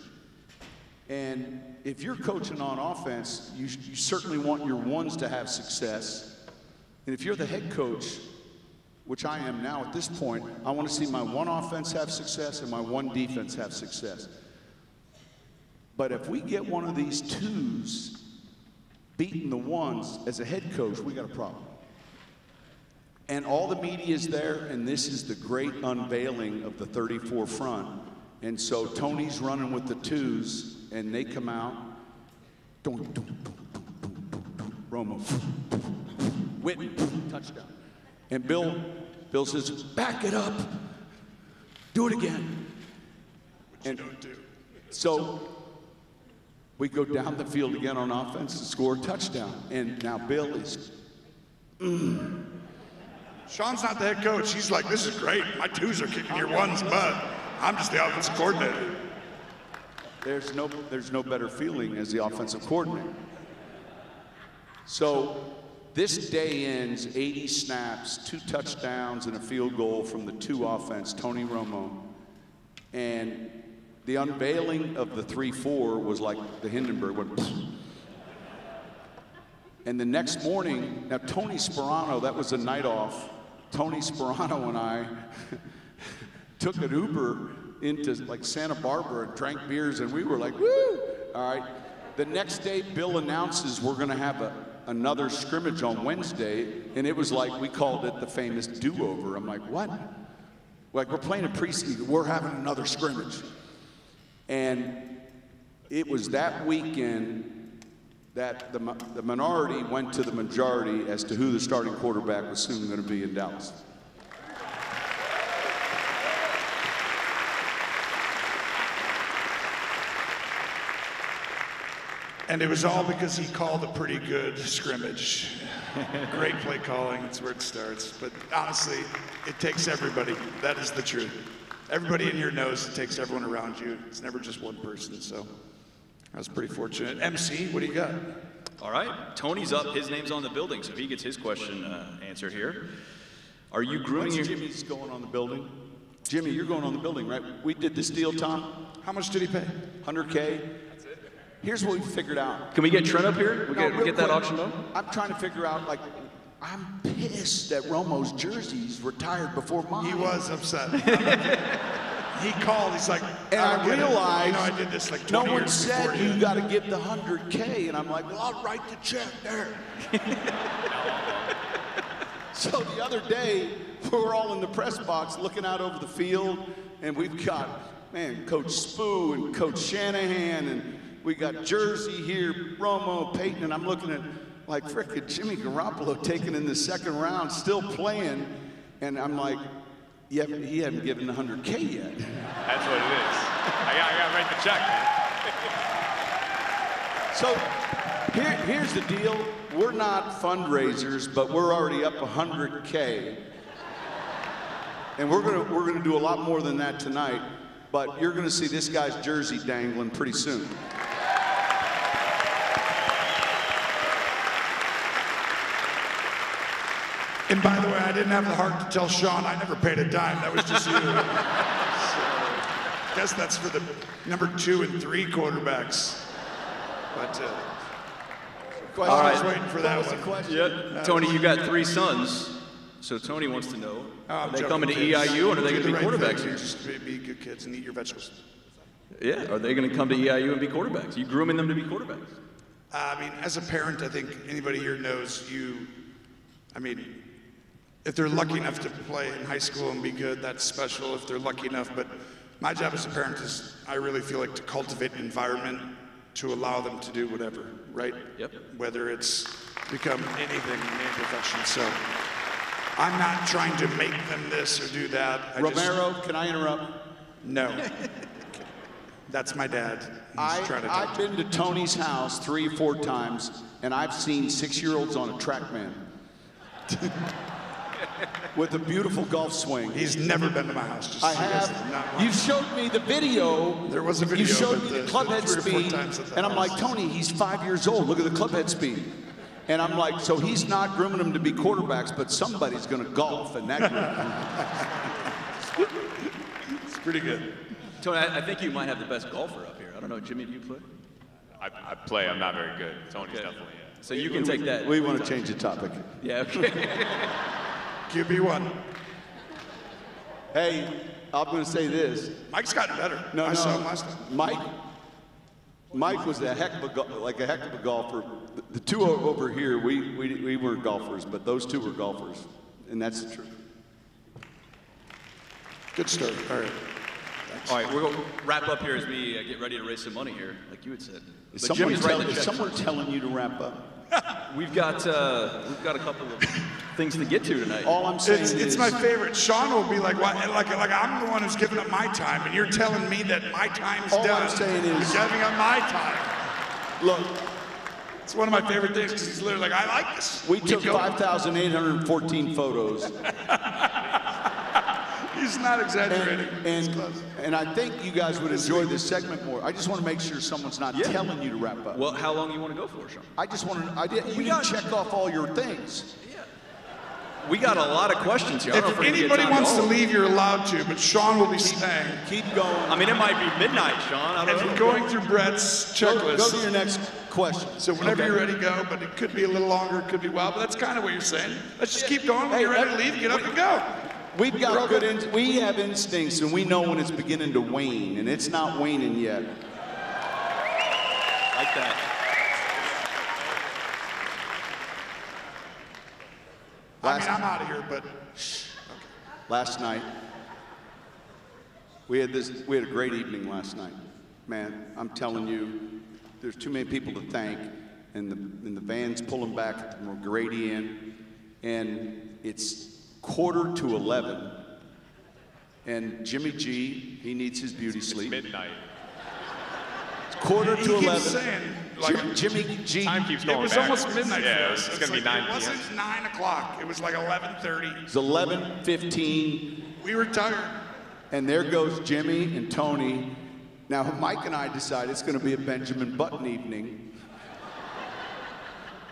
And if you're coaching on offense, you certainly want your ones to have success. And if you're the head coach, which I am now at this point, I want to see my one offense have success and my one defense have success. But if we get one of these twos beating the ones as a head coach, we got a problem. And all the media is there, and this is the great unveiling of the 34 front. And so Tony's running with the twos, and they come out, Romo, Witten, touchdown. And Bill says, back it up, do it again. And so we go down the field again on offense to score a touchdown. And now Bill is, Sean's not the head coach. He's like, this is great. My twos are kicking your ones, but I'm just the offensive coordinator. There's no better feeling as the offensive coordinator. So this day ends 80 snaps, 2 touchdowns, and a field goal from the two offense, Tony Romo. And the unveiling of the 3-4 was like the Hindenburg went. And the next morning, now Tony Sperano, that was a night off. Tony Sperano and I took an Uber into like Santa Barbara and drank beers, and we were like, woo! All right. The next day, Bill announces we're going to have another scrimmage on Wednesday, and it was like, we called it the famous do-over. I'm like, what? Like, we're playing a preseason, we're having another scrimmage. And it was that weekend that the minority went to the majority as to who the starting quarterback was soon going to be in Dallas. And it was all because he called a pretty good scrimmage. Great play calling, that's where it starts. But honestly, it takes everybody. That is the truth. Everybody in here knows it takes everyone around you. It's never just one person, so I was pretty fortunate. MC, what do you got? All right, Tony's up. His name's on the building, so he gets his question answered here. Are you grooming your... Jimmy's going on the building? Jimmy, you're going on the building, right? We did this deal, Tom. How much did he pay? $100K. Here's what we figured out. Can we get Trent up here? We get that auction going? I'm trying to figure out, like, I'm pissed that Romo's jersey's retired before mine. He was upset. He called, he's like, and I realized, I did this like 20 no one years said before you got to give the $100K, and I'm like, well, I'll write the check there. So the other day, we're all in the press box looking out over the field, and we've got, man, Coach Spoo and Coach Shanahan, and we got Jersey here, Romo, Payton, and I'm looking at, like, frickin' Jimmy Garoppolo taken in the second round, still playing, and I'm like, yeah, he hadn't given the $100K yet. That's what it is. I got to write the check, man. So here's the deal. We're not fundraisers, but we're already up $100K. And we're gonna do a lot more than that tonight, but you're gonna see this guy's jersey dangling pretty soon. And by the way, I didn't have the heart to tell Sean I never paid a dime. That was just you. So, I guess that's for the number 2 and 3 quarterbacks. But All I was waiting for that one. Yeah. Tony, you got 3 sons. So Tony wants to know, are they coming to kids. EIU, or are they going to be Do the right quarterbacks thing. here? Just be good kids and eat your vegetables. Yeah, are they going to come to EIU and be quarterbacks? Are you grooming them to be quarterbacks? I mean, as a parent, I think anybody here knows if they're lucky enough to play in high school and be good, that's special if they're lucky enough. But my job as a parent is, I really feel like, to cultivate an environment to allow them to do whatever, right? Yep. Whether it's become anything in any profession. So I'm not trying to make them this or do that. Romero, can I interrupt? No. That's my dad. I've been to Tony's house 3 or 4 times, and I've seen 6-year-olds on a TrackMan with a beautiful golf swing. He's never been to my house. Just I have. You showed me the video. There was a video. You showed me the clubhead 3 or 4 speed, times at the and I'm house. like, Tony, he's 5 years old. Look at the clubhead speed. And I'm like, so he's not grooming them to be quarterbacks, but somebody's going to golf, and that group. It's pretty good. Tony, I think you might have the best golfer up here. I don't know, Jimmy, do you play? I play. I'm not very good. Tony's definitely. Yeah. So you can take that. We want to change the topic. Yeah, okay. QB1. Hey, I'm going to say this. Mike's gotten better. No, I saw him last time. Mike was a heck of a golfer. The 2 over here, we weren't golfers, but those 2 were golfers, and that's the truth. Good start. All right. All right, we're going to wrap up here as we get ready to raise some money here, like you had said. Is But Jimmy's writing the check. someone telling you to wrap up? We've got a couple of things to get to tonight. All I'm saying It's my favorite. Sean will be like, like I'm the one who's giving up my time, and you're telling me that my time's All done. I'm saying is- you're giving up my time. Look, It's one of my favorite things because he's literally like, I like this. we Keep took going. 5,814 photos, He's not exaggerating. It's close. and I think you guys would enjoy this segment more. I just want to make sure someone's not telling you to wrap up. Well, how long do you want to go for, Sean? I just want to. You didn't check off all your things. We got a lot of questions here. I don't know If we're gonna get anybody time wants to all of them. leave, you're allowed to, but Sean will be staying. Keep going. I mean, it might be midnight, Sean. I don't If know. you're going through Brett's checklist. Go to your next question. So whenever you're ready, go, but it could be a little longer, it could be a while, but that's kind of what you're saying. Let's just keep going. When you're ready to leave, get up and go. We've got we have instincts, and we know when it's beginning to wane, and it's not waning yet. Like that. I'm out of here, but Last night, we had a great evening last night. Man, I'm telling you, there's too many people to thank, and the van's pulling back at the McGrady Inn, and it's 10:45, and Jimmy G, he needs his beauty sleep. Midnight. It's 10:45. he keeps saying, like, Jimmy G. Time keeps it going was back. almost midnight Yeah, for it us. was going to be 9 It p.m. wasn't 9 o'clock. It was like 11:30. It's 11:15. We were tired. And there goes Jimmy and Tony. Now, Mike and I decided it's going to be a Benjamin Button evening.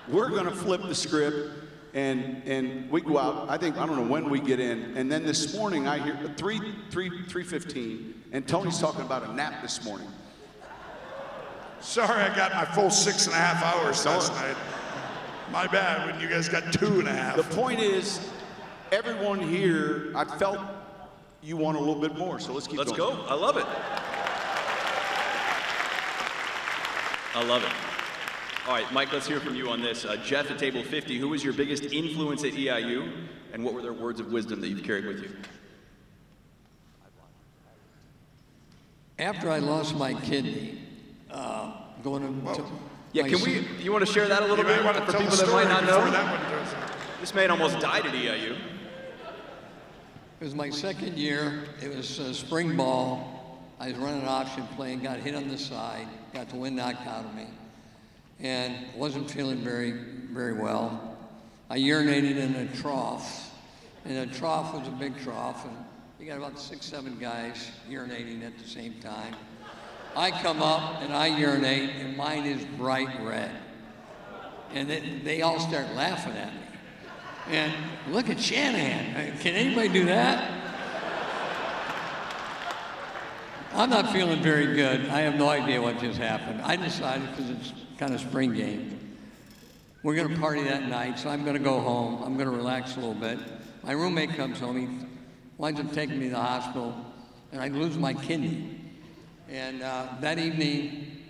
We're going to flip the script, and we go out. I don't know when we get in. And then this morning, I hear 3:15, and Tony's talking about a nap this morning. Sorry, I got my full 6.5 hours last night. My bad when you guys got 2.5. The point is, everyone here, I felt you want a little bit more, so let's keep going. Let's go. I love it. I love it. All right, Mike, let's hear from you on this. Jeff at table 50, who was your biggest influence at EIU, and what were their words of wisdom that you've carried with you? After I lost my kidney, going into Yeah, you want to share that a little bit for people that might not know? This man almost died at EIU. It was my second year. It was spring ball. I was running an option plane, got hit on the side, got the wind knocked out of me, and wasn't feeling very, very well. I urinated in a trough, and the trough was a big trough, and you got about 6, 7 guys urinating at the same time. I come up and I urinate, and mine is bright red. And they all start laughing at me. And look at Shanahan. Can anybody do that? I'm not feeling very good. I have no idea what just happened. I decided, because it's kind of spring game. We're going to party that night, so I'm going to go home. I'm going to relax a little bit. My roommate comes home. He winds up taking me to the hospital, and I lose my kidney. And that evening,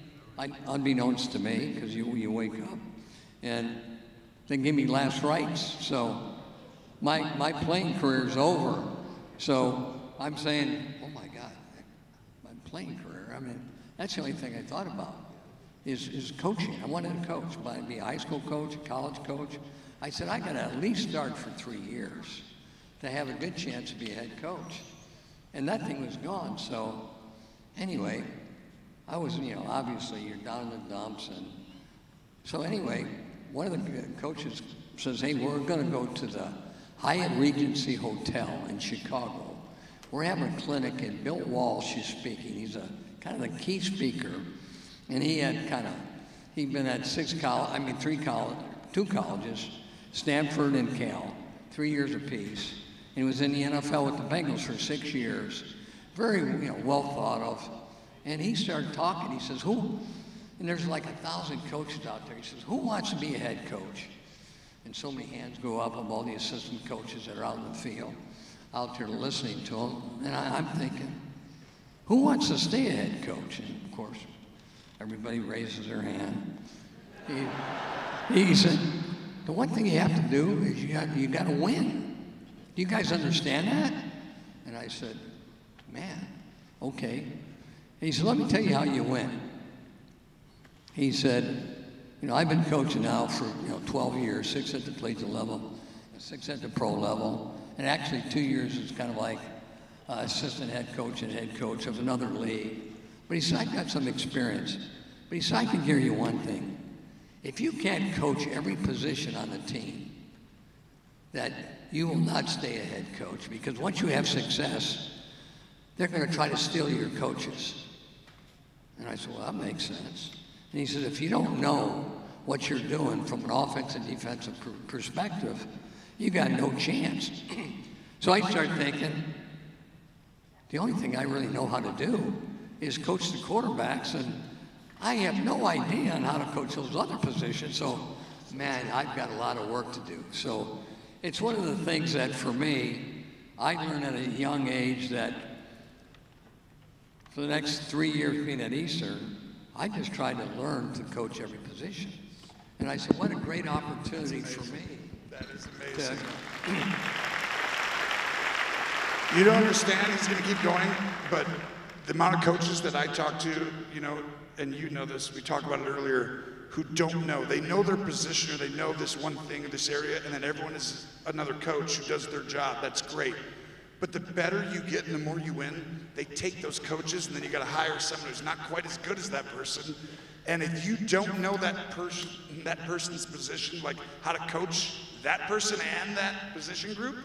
unbeknownst to me, because you wake up, and they give me last rites. So my playing career is over. So I'm saying, oh my God, my playing career. I mean, that's the only thing I thought about is coaching. I wanted to coach, but I'd be a high school coach, a college coach. I said, I got to at least start for 3 years to have a good chance to be a head coach. And that thing was gone. So anyway, I was, obviously you're down in the dumps. And so anyway, one of the coaches says, hey, we're going to go to the Hyatt Regency Hotel in Chicago. We're having a clinic, and Bill Walsh is speaking. He's a kind of the key speaker. And he had he'd been at two colleges, Stanford and Cal, 3 years apiece. And he was in the NFL with the Bengals for 6 years. Very, well thought of. And he started talking. He says, who? And there's like 1,000 coaches out there. He says, who wants to be a head coach? And so many hands go up of all the assistant coaches that are out in the field, out there listening to him. And I'm thinking, who wants to stay a head coach? And of course, everybody raises their hand. He said, the one thing you have to do is you got to win. Do you guys understand that? And I said, man, okay. And he said, let me tell you how you win. He said, I've been coaching now for 12 years, 6 at the collegiate level, 6 at the pro level, and actually 2 years is kind of like assistant head coach and head coach of another league. But he said, I've got some experience. But he said, I can guarantee you one thing. If you can't coach every position on the team, that you will not stay a head coach, because once you have success, they're going to try to steal your coaches. And I said, well, that makes sense. And he said, if you don't know what you're doing from an offensive and defensive perspective, you got no chance. So I started thinking, the only thing I really know how to do is coach the quarterbacks, and I have no idea on how to coach those other positions. So, man, I've got a lot of work to do. So it's one of the things that, for me, I learned at a young age that for the next 3 years being at Eastern, I just tried to learn to coach every position. And I said, what a great opportunity for me. That is amazing. You don't understand, he's going to keep going, but the amount of coaches that I talk to, and you know this, we talked about it earlier, who don't know. They know their position, or they know this one thing in this area, and then everyone is another coach who does their job. That's great. But the better you get and the more you win, they take those coaches, and then you got to hire someone who's not quite as good as that person. And if you don't know that person's position, like how to coach that person and that position group,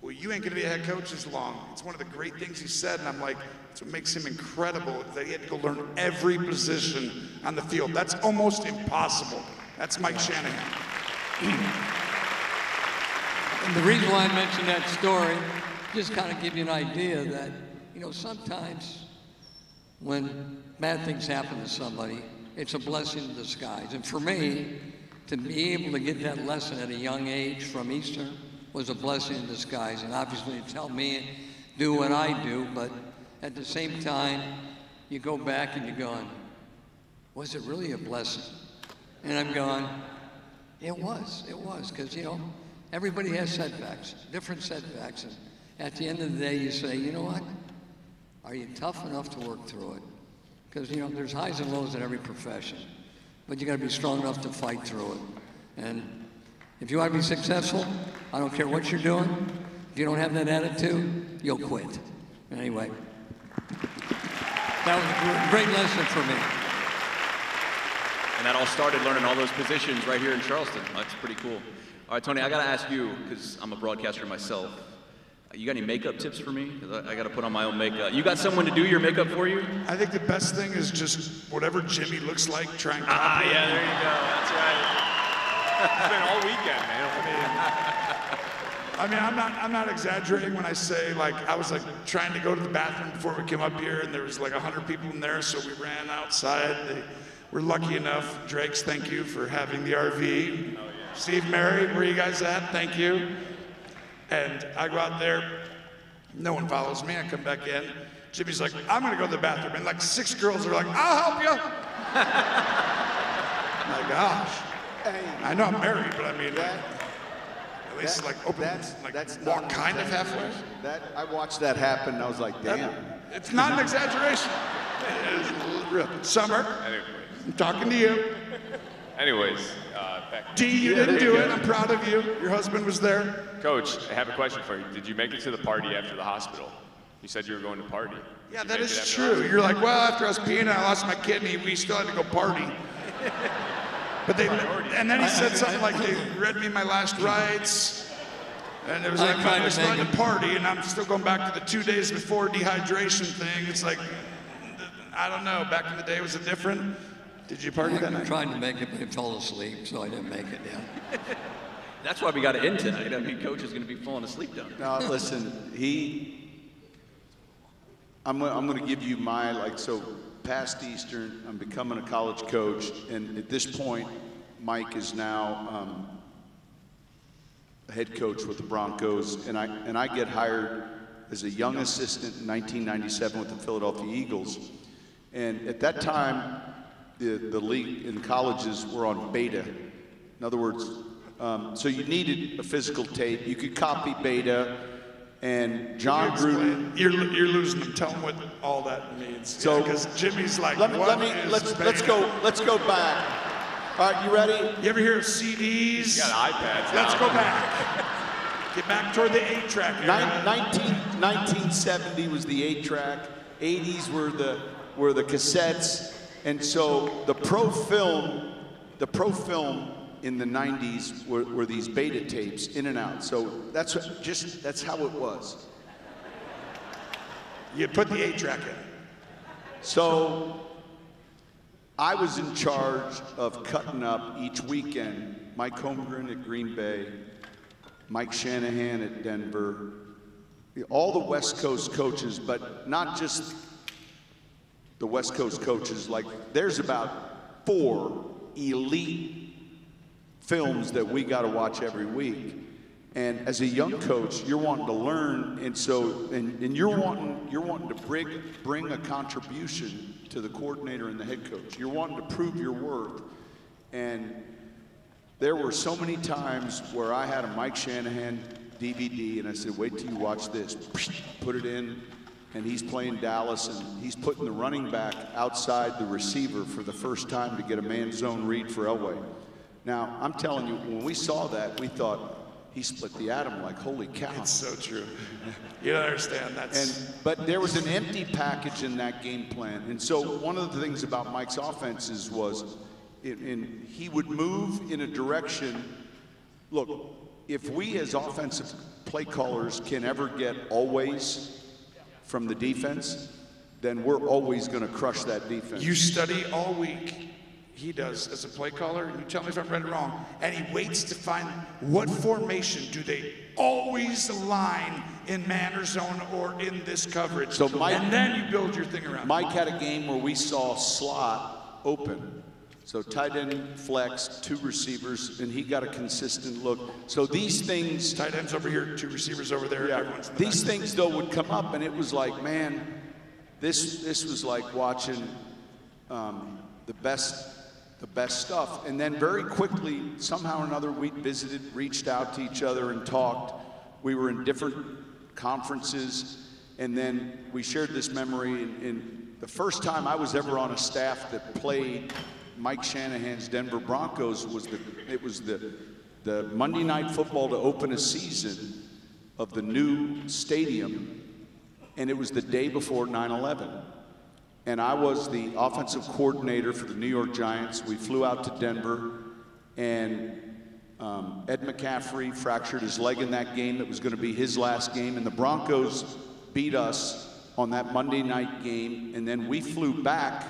well, you ain't going to be a head coach as long. It's one of the great things he said, and I'm like, that's what makes him incredible, is that he had to go learn every position on the field. That's almost impossible. That's Mike Shanahan. And the reason why I mentioned that story, just kind of give you an idea that, sometimes when bad things happen to somebody, it's a blessing in disguise. And for me, to be able to get that lesson at a young age from Eastern was a blessing in disguise. And obviously it's helped me do what I do, but at the same time, you go back and you're going, was it really a blessing? And I'm going, it was, because, everybody has setbacks, different setbacks. And at the end of the day, you say, you know what? Are you tough enough to work through it? Because, there's highs and lows in every profession, but you got to be strong enough to fight through it. And if you want to be successful, I don't care what you're doing. If you don't have that attitude, you'll quit. Anyway, that was a great lesson for me. And that all started learning all those positions right here in Charleston. That's pretty cool. All right, Tony, I got to ask you, because I'm a broadcaster myself, you got any makeup tips for me? I got to put on my own makeup. You got someone to do your makeup for you? I think the best thing is just whatever Jimmy looks like, try and copy. Yeah, there you go. That's right. It's been all weekend, man. I'm not exaggerating when I say, I was trying to go to the bathroom before we came up here, and there was 100 people in there, so we ran outside. we're lucky enough. Drake's, thank you for having the RV. Oh, yeah. Steve, Mary, where you guys at? Thank you. And I go out there. No one follows me. I come back in. Jimmy's like, I'm going to go to the bathroom. And like 6 girls are like, I'll help you. My gosh. I know I'm married, but I mean, at least like open, like walk kind of halfway. I watched that happen, and I was like, damn. It's not an exaggeration. Summer, I'm talking to you. Anyways, back. D, you didn't do it. I'm proud of you. Your husband was there. Coach, I have a question for you. Did you make it to the party after the hospital? You said you were going to party. Yeah, that is true. You're like, well, after I was peeing and I lost my kidney, we still had to go party. But and then he said something like, they read me my last rites. And it was like, I still had to party, and I'm still going back to the 2 days before dehydration thing. It's like, I don't know. Back in the day, was it different? Did you party that night? I tried to make it, but I fell asleep, so I didn't make it, yeah. That's why we got it in tonight. I mean, Coach is going to be falling asleep down there. No, listen, I'm going to give you my, so past Eastern, I'm becoming a college coach, and at this point, Mike is now a head coach with the Broncos, and I get hired as a young assistant in 1997 with the Philadelphia Eagles. And at that time, the league in colleges were on beta. In other words, so you needed a physical tape. You could copy beta, and John Gruden. You're losing them. Tell them what all that means. So because Jimmy's like, let's go back. All right, you ready? You ever hear of CDs? You got iPads. Let's go back. Get back toward the 8-track. 1970 was the 8-track. 80s were the cassettes, and so the pro film in the 90s were these beta tapes in and out. So that's how it was. You put the 8-track in. So I was in charge of cutting up each weekend Mike Holmgren at Green Bay, Mike Shanahan at Denver, all the West Coast coaches, but not just the West Coast coaches. Like, there's about 4 elite films that we got to watch every week. And as a young coach, you're wanting to learn, and so you're wanting to bring a contribution to the coordinator and the head coach. You're wanting to prove your worth. And there were so many times where I had a Mike Shanahan DVD, and I said, wait till you watch this. Put it in, and he's playing Dallas, and he's putting the running back outside the receiver for the first time to get a man zone read for Elway. Now, I'm telling you, when we saw that, we thought, he split the atom, like, holy cow. It's so true. You don't understand. But there was an empty package in that game plan. And so one of the things about Mike's offenses was, he would move in a direction. Look, if we as offensive play callers can ever get always from the defense, then we're always going to crush that defense. You study all week. He does as a play caller. You tell me if I'm right or wrong. And he waits to find what formation do they always align in man or zone or in this coverage. So Mike, and then you build your thing around. Mike had a game where we saw slot open. So tight end, flex, 2 receivers, and he got a consistent look. So these things. Tight ends over here, 2 receivers over there. Yeah, these things, though, would come up, and it was like, man, this was like watching the best stuff. And then very quickly, somehow or another, we visited, reached out to each other and talked. We were in different conferences, and then we shared this memory. And the first time I was ever on a staff that played Mike Shanahan's Denver Broncos was the Monday Night Football to open a season of the new stadium, and it was the day before 9/11. And I was the offensive coordinator for the New York Giants. We flew out to Denver, and Ed McCaffrey fractured his leg in that game. It was going to be his last game, and the Broncos beat us on that Monday night game. And then we flew back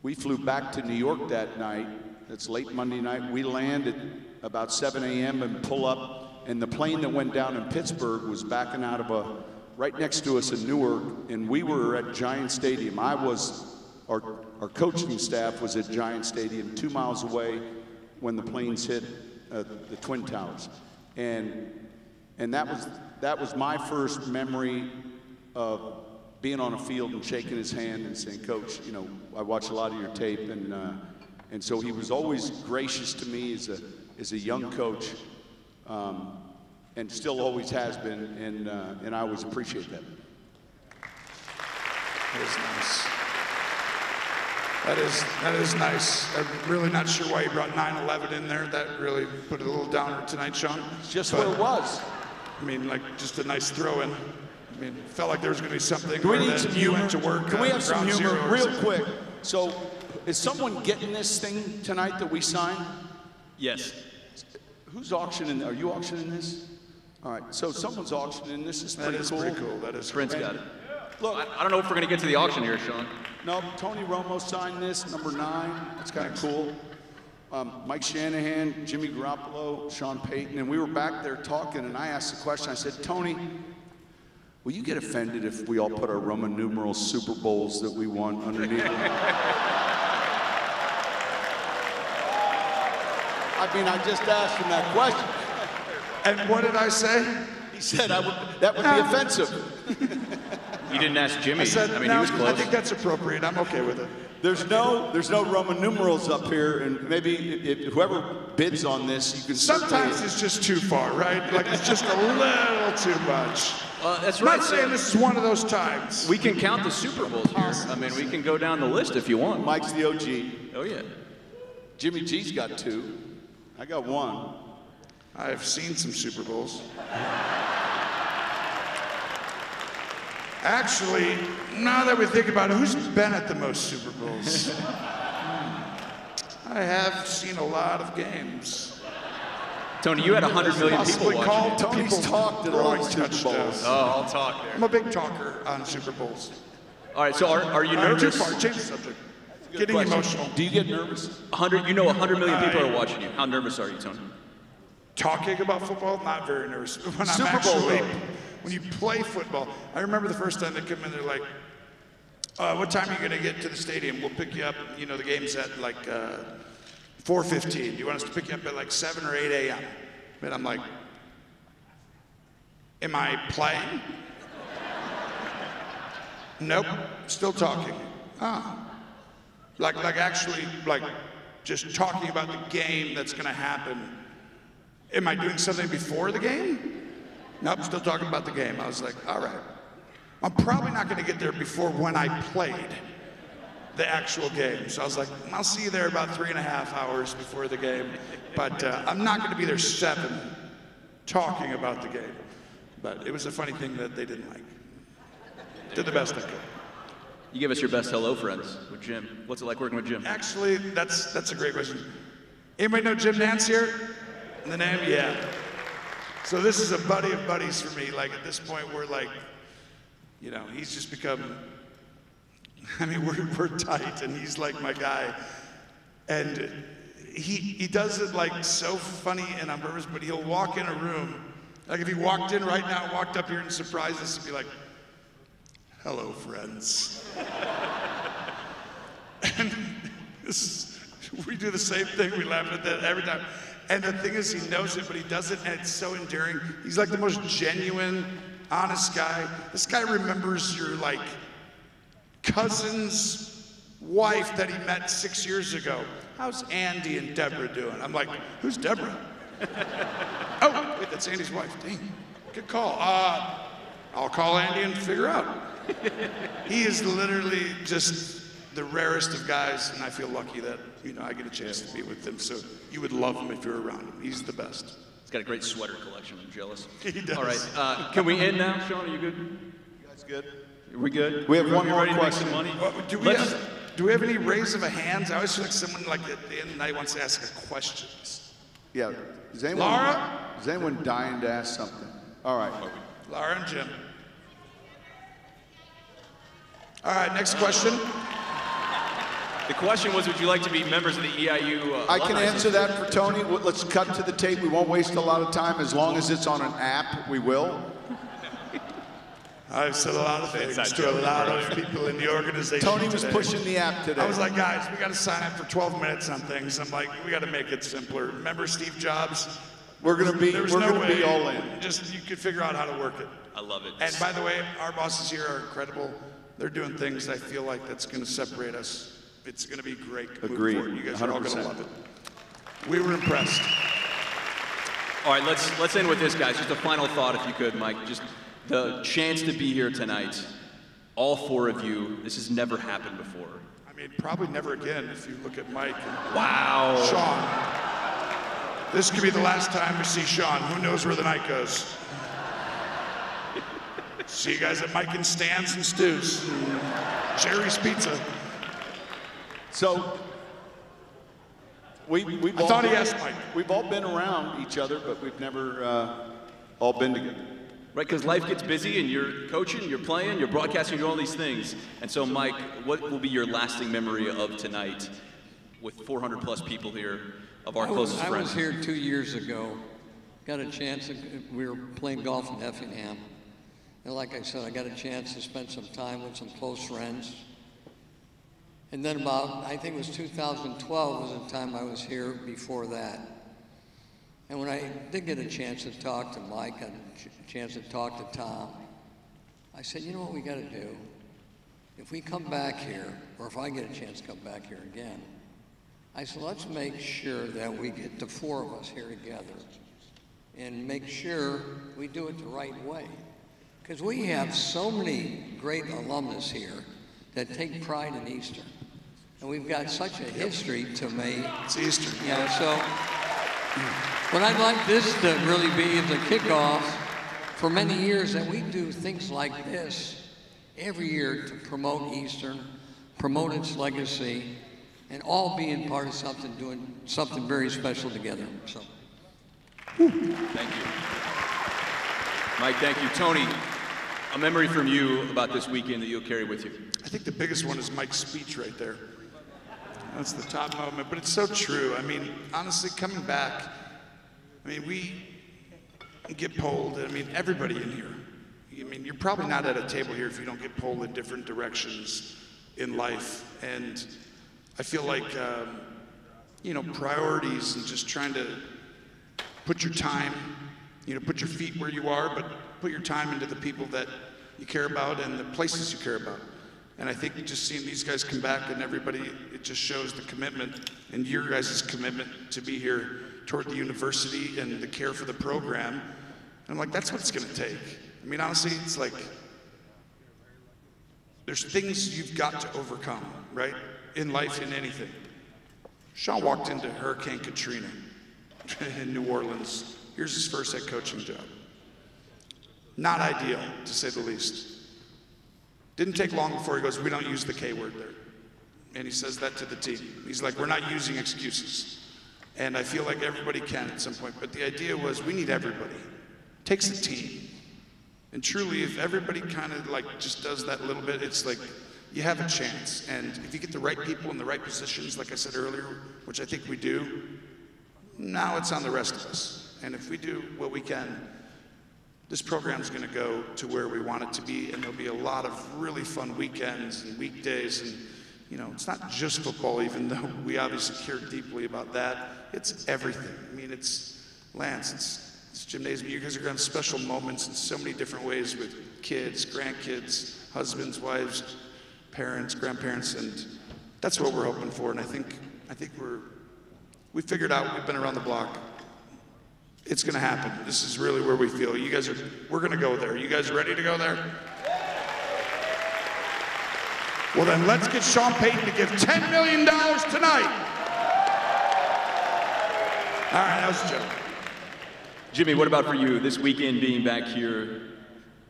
to New York that night. It's late Monday night. We land at about 7 a.m. and pull up, and the plane that went down in Pittsburgh was backing out of right next to us in Newark, and we were at Giant Stadium. I was our coaching staff was at Giant Stadium 2 miles away when the planes hit the Twin Towers. And that was my first memory of being on a field and shaking his hand and saying, Coach, you know, I watched a lot of your tape, and so he was always gracious to me as a young coach, and still always has been, and I always appreciate that. That is nice. That is nice. I'm really not sure why you brought 9/11 in there. That really put a little downer tonight, Sean. It's just what it was. I mean, like, just a nice throw-in. I mean, it felt like there was going to be something. Do we need some humor? Went to work. Can we have some humor real something? quick? So, is someone getting this thing tonight that we signed? Yes. Who's auctioning? Are you auctioning this? All right. So someone's auctioning this. Is That is cool. pretty cool. That is Brent's cool. got it. Look, I don't know if we're going to get to the auction here, Sean. no, Tony Romo signed this, number 9. That's kind of cool. Mike Shanahan, Jimmy Garoppolo, Sean Payton, and we were back there talking, and I asked the question. I said, Tony, will you get offended if we all put our Roman numeral Super Bowls that we won underneath them? I mean, I just asked him that question. And what did I say? He said that would be offensive. You didn't ask Jimmy. I said, I mean, no, he was close. I think that's appropriate. I'm okay with it. There's no Roman numerals up here, and maybe whoever bids on this, you can. Sometimes it's just too far, right? Like, it's just a little too much. That's I'm right. not saying this is one of those times. We can count the Super Bowls here. I mean, we can go down the list if you want. Mike's the OG. Oh, yeah. Jimmy G's got 2. I got 1. I've seen some Super Bowls. Actually, now that we think about it, who's been at the most Super Bowls? I have seen a lot of games. Tony, you had 100 million people Possibly watching. called to Tony's people talked at a lot of throwing Super Bowls. touchdowns. Oh, I'll talk there. I'm a big talker on Super Bowls. All right, so are you Too nervous? far. Change the subject. Getting Question. emotional. Do you get nervous? 100 million people are watching you. How nervous are you, Tony? Talking about football, not very nervous. When I'm Super Bowl, actually, though. when you play football, I remember the first time they come in, they're like, what time are you going to get to the stadium? We'll pick you up. You know, the game's at like 4:15. Do you want us to pick you up at like 7 or 8 a.m.? And I'm like, am I playing? Nope, still talking. Like actually, like just talking about the game that's going to happen. Am I doing something before the game? Nope, still talking about the game. I was like, all right. I'm probably not going to get there before when I played the actual game. So I was like, I'll see you there about 3.5 hours before the game. But I'm not going to be there 7 talking about the game. But it was a funny thing that they didn't like. Did the best I could. You give us your best hello friends with Jim. What's it like working with Jim? Actually, that's a great question. Anybody know Jim Nance here? The name? Yeah. So this is a buddy of buddies for me. Like, at this point, we're like, you know, he's just become, I mean, we're tight, and he's like my guy. And he does it like so funny and on purpose, but he'll walk in a room. Like if he walked in right now, walked up here and surprised us, he'd be like, hello, friends. And we do the same thing. We laugh at that every time. And the thing is, he knows it, but he does it, and it's so endearing. He's like the most genuine, honest guy. This guy remembers your, like, cousin's wife that he met 6 years ago. How's Andy and Deborah doing? I'm like, who's Deborah? Oh, wait, that's Andy's wife. Dang, good call. I'll call Andy and figure out. He is literally just the rarest of guys, and I feel lucky that, you know, I get a chance to be with him. So you would love him if you're around him. He's the best. He's got a great sweater collection. I'm jealous. He does. All right, can we end now, Sean? Are you good? You guys good? Are we good? We have one more ready question. To make some money? What, do we have any raise of a hands? I always feel like someone like at the end of the night wants to ask a question. Yeah. Is anyone dying to ask something? All right. Laura and Jim. All right, next question. The question was, would you like to be members of the EIU? I can answer that for Tony. Let's cut to the tape. We won't waste a lot of time. As long as it's on an app, we will. I've said a lot of things to a lot of people in the organization. Tony was today. pushing the app today. I was like, guys, we got to sign up for 12 minutes on things. I'm like, we got to make it simpler. Remember Steve Jobs? We're gonna be all in. Just you could figure out how to work it. I love it. And by the way, our bosses here are incredible. They're doing things I feel like that's going to separate us. It's going to be great. Agreed. You guys are all going to 100%. love it. We were impressed. All right, let's end with this, guys. Just a final thought, if you could, Mike. Just the chance to be here tonight. All four of you. This has never happened before. I mean, probably never again if you look at Mike and Wow. Sean. This could be the last time we see Sean. Who knows where the night goes? See you guys at Mike and Stan's and Stu's. Jerry's Pizza. So, we've I all thought he been- asked Mike. We've all been around each other, but we've never all been together. Right, because life gets busy and you're coaching, you're playing, you're broadcasting, you're doing all these things. And so, Mike, what will be your lasting memory of tonight with 400 plus people here of our closest I friends? was here 2 years ago. Got a chance, we were playing golf in Effingham. And like I said, I got a chance to spend some time with some close friends. And then about, I think it was 2012 was the time I was here before that. And when I did get a chance to talk to Mike and a chance to talk to Tom, I said, you know what we got to do? If we come back here, or if I get a chance to come back here again, I said, let's make sure that we get the four of us here together and make sure we do it the right way. Because we have so many great alumnus here that take pride in Eastern. And we've got such a history to make. It's Easter. You know, so what I'd like this to really be is a kickoff for many years that we do things like this every year to promote Eastern, promote its legacy, and all being part of something, doing something very special together. So. Thank you. Mike, thank you. Tony, a memory from you about this weekend that you'll carry with you. I think the biggest one is Mike's speech right there. That's the top moment, but it's so true. I mean, honestly, coming back, I mean, we get polled. I mean, everybody in here. I mean, you're probably not at a table here if you don't get pulled in different directions in life. And I feel like, you know, priorities and just trying to put your time, you know, put your feet where you are, but put your time into the people that you care about and the places you care about. And I think just seeing these guys come back and everybody, it just shows the commitment and your guys' commitment to be here toward the university and the care for the program. And I'm like, that's what it's gonna take. I mean, honestly, it's like, there's things you've got to overcome, right? In life, in anything. Sean walked into Hurricane Katrina in New Orleans. Here's his first head coaching job. Not ideal, to say the least. Didn't take long before he goes, we don't use the K word there. And he says that to the team. He's like, we're not using excuses. And I feel like everybody can at some point, but the idea was we need everybody. Takes a team. And truly, if everybody kind of like just does that little bit, it's like you have a chance. And if you get the right people in the right positions, like I said earlier, which I think we do, now it's on the rest of us. And if we do what we can, this program's gonna go to where we want it to be, and there'll be a lot of really fun weekends and weekdays. And you know, it's not just football, even though we obviously care deeply about that. It's everything. I mean, it's Lance, it's gymnasium. You guys are gonna have special moments in so many different ways with kids, grandkids, husbands, wives, parents, grandparents, and that's what we're hoping for. And I think we figured out, we've been around the block. It's gonna happen. This is really where we feel. You guys we're gonna go there. You guys ready to go there? Well then, let's get Sean Payton to give $10 million tonight. All right, that was a joke. Jimmy, what about for you? This weekend being back here,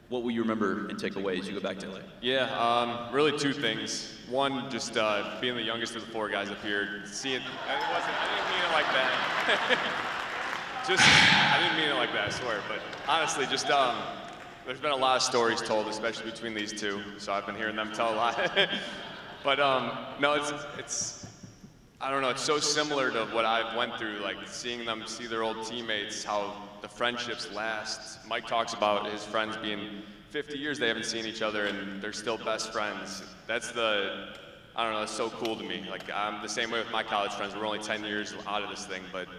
what will you remember and take away as you go back to LA? Yeah, really two things. One, just being the youngest of the four guys up here, seeing, I didn't mean it like that. I didn't mean it like that, I swear. But honestly, just there's been a lot of stories told, especially between these two. So I've been hearing them tell a lot. But no, I don't know, it's so similar to what I've went through, like seeing them see their old teammates, how the friendships last. Mike talks about his friends being 50 years they haven't seen each other and they're still best friends. That's I don't know, that's so cool to me. Like, I'm the same way with my college friends. We're only 10 years out of this thing, but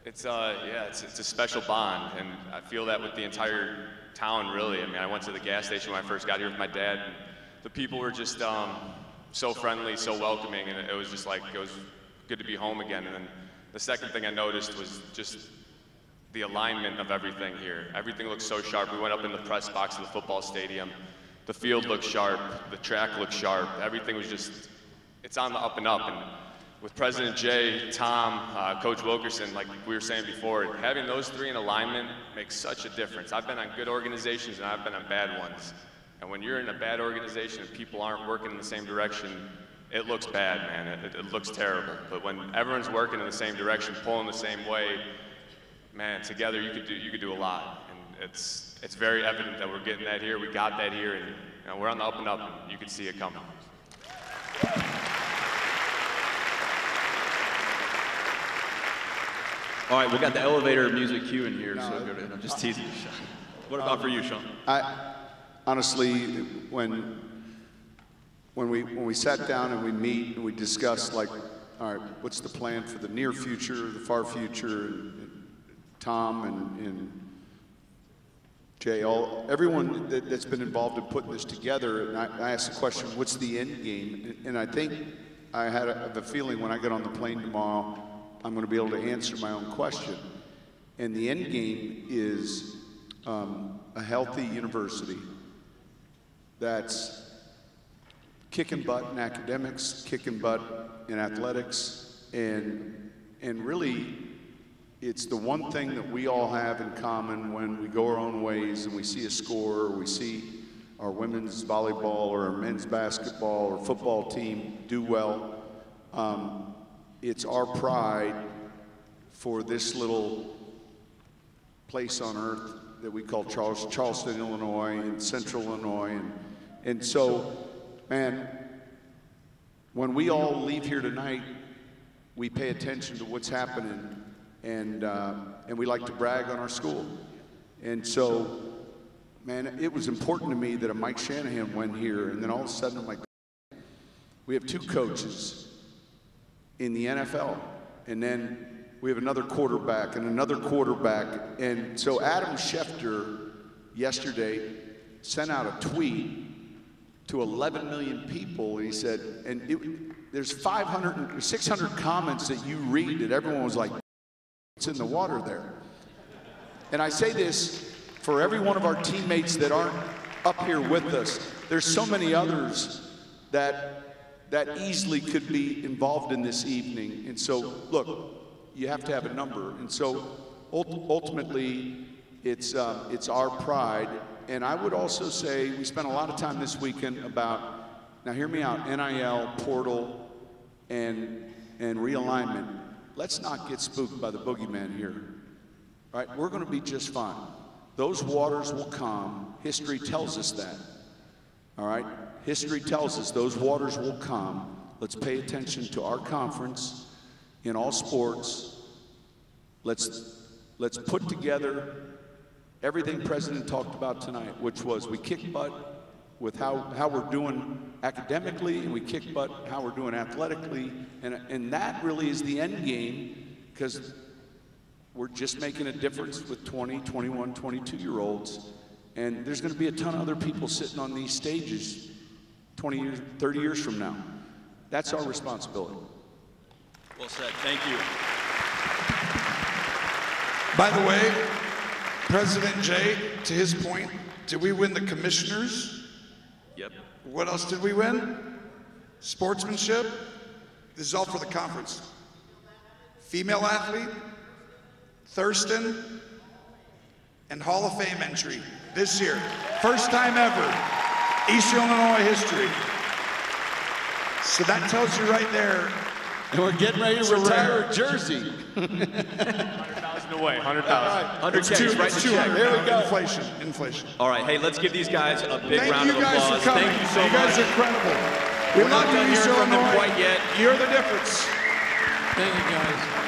it's a special bond, and I feel that with the entire town, really. I mean, I went to the gas station when I first got here with my dad, and the people were just so friendly, so welcoming, and it was just like, it was good to be home again. And then the second thing I noticed was just the alignment of everything here. Everything looks so sharp. We went up in the press box of the football stadium. The field looked sharp, the track looked sharp. Everything was just, it's on the up and up. And with President Jay, Tom, Coach Wilkerson, like we were saying before, having those three in alignment makes such a difference. I've been on good organizations and I've been on bad ones. And when you're in a bad organization and people aren't working in the same direction, it looks bad, man. It looks terrible. But when everyone's working in the same direction, pulling the same way, man, together you could do a lot. And it's very evident that we're getting that here. We got that here, and you know, we're on the up and up, and you can see it coming. All right, we got the elevator music cue in here, so I'm just teasing you, Sean. What about for you, Sean? Honestly, when we sat down and we meet and we discuss, like, all right, what's the plan for the near future, the far future, and Tom and Jay, everyone that's been involved in putting this together, and I asked the question, what's the end game? And I think I have a feeling when I get on the plane tomorrow, I'm going to be able to answer my own question. And the end game is a healthy university that's kicking butt in academics, kicking butt in athletics, and really, it's the one thing that we all have in common when we go our own ways and we see a score, or we see our women's volleyball or our men's basketball or football team do well. It's our pride for this little place on earth that we call Charleston, Illinois, and Central Illinois. And so, man, when we all leave here tonight, we pay attention to what's happening, and we like to brag on our school. And so, man, it was important to me that a Mike Shanahan went here, and then all of a sudden I'm like, we have two coaches in the NFL, and then we have another quarterback and another quarterback. And so Adam Schefter yesterday sent out a tweet to 11 million people, and he said, there's 500, 600 comments that you read that everyone was like, it's in the water there. And I say this for every one of our teammates that aren't up here with us. There's so many others that easily could be involved in this evening. And so, look, you have to have a number. And so, ultimately, it's our pride. And I would also say we spent a lot of time this weekend about, now hear me out, NIL, portal, and realignment. Let's not get spooked by the boogeyman here. All right, we're going to be just fine. Those waters will calm. History tells us that. All right? History tells us those waters will calm. Let's pay attention to our conference in all sports. Let's put together everything President talked about tonight, which was we kick butt with how we're doing academically, and we kick butt how we're doing athletically, and that really is the end game, because we're just making a difference with 20, 21, 22-year-olds, and there's going to be a ton of other people sitting on these stages 20 years, 30 years from now. That's our responsibility. Well said. Thank you. By the way, President Jay, to his point, did we win the commissioners? Yep. What else did we win? Sportsmanship. This is all for the conference. Female athlete, Thurston, and Hall of Fame entry this year. First time ever, Eastern Illinois history. So that tells you right there. And we're getting ready to retire a jersey. 100,000 away, 100,000. Right. 100K, right to check. There we go. Inflation. All right, hey, let's give these guys a big Thank round you of guys applause. for coming. Thank you so much. You guys are incredible. We're not done hearing from them quite yet. You're the difference. Thank you, guys.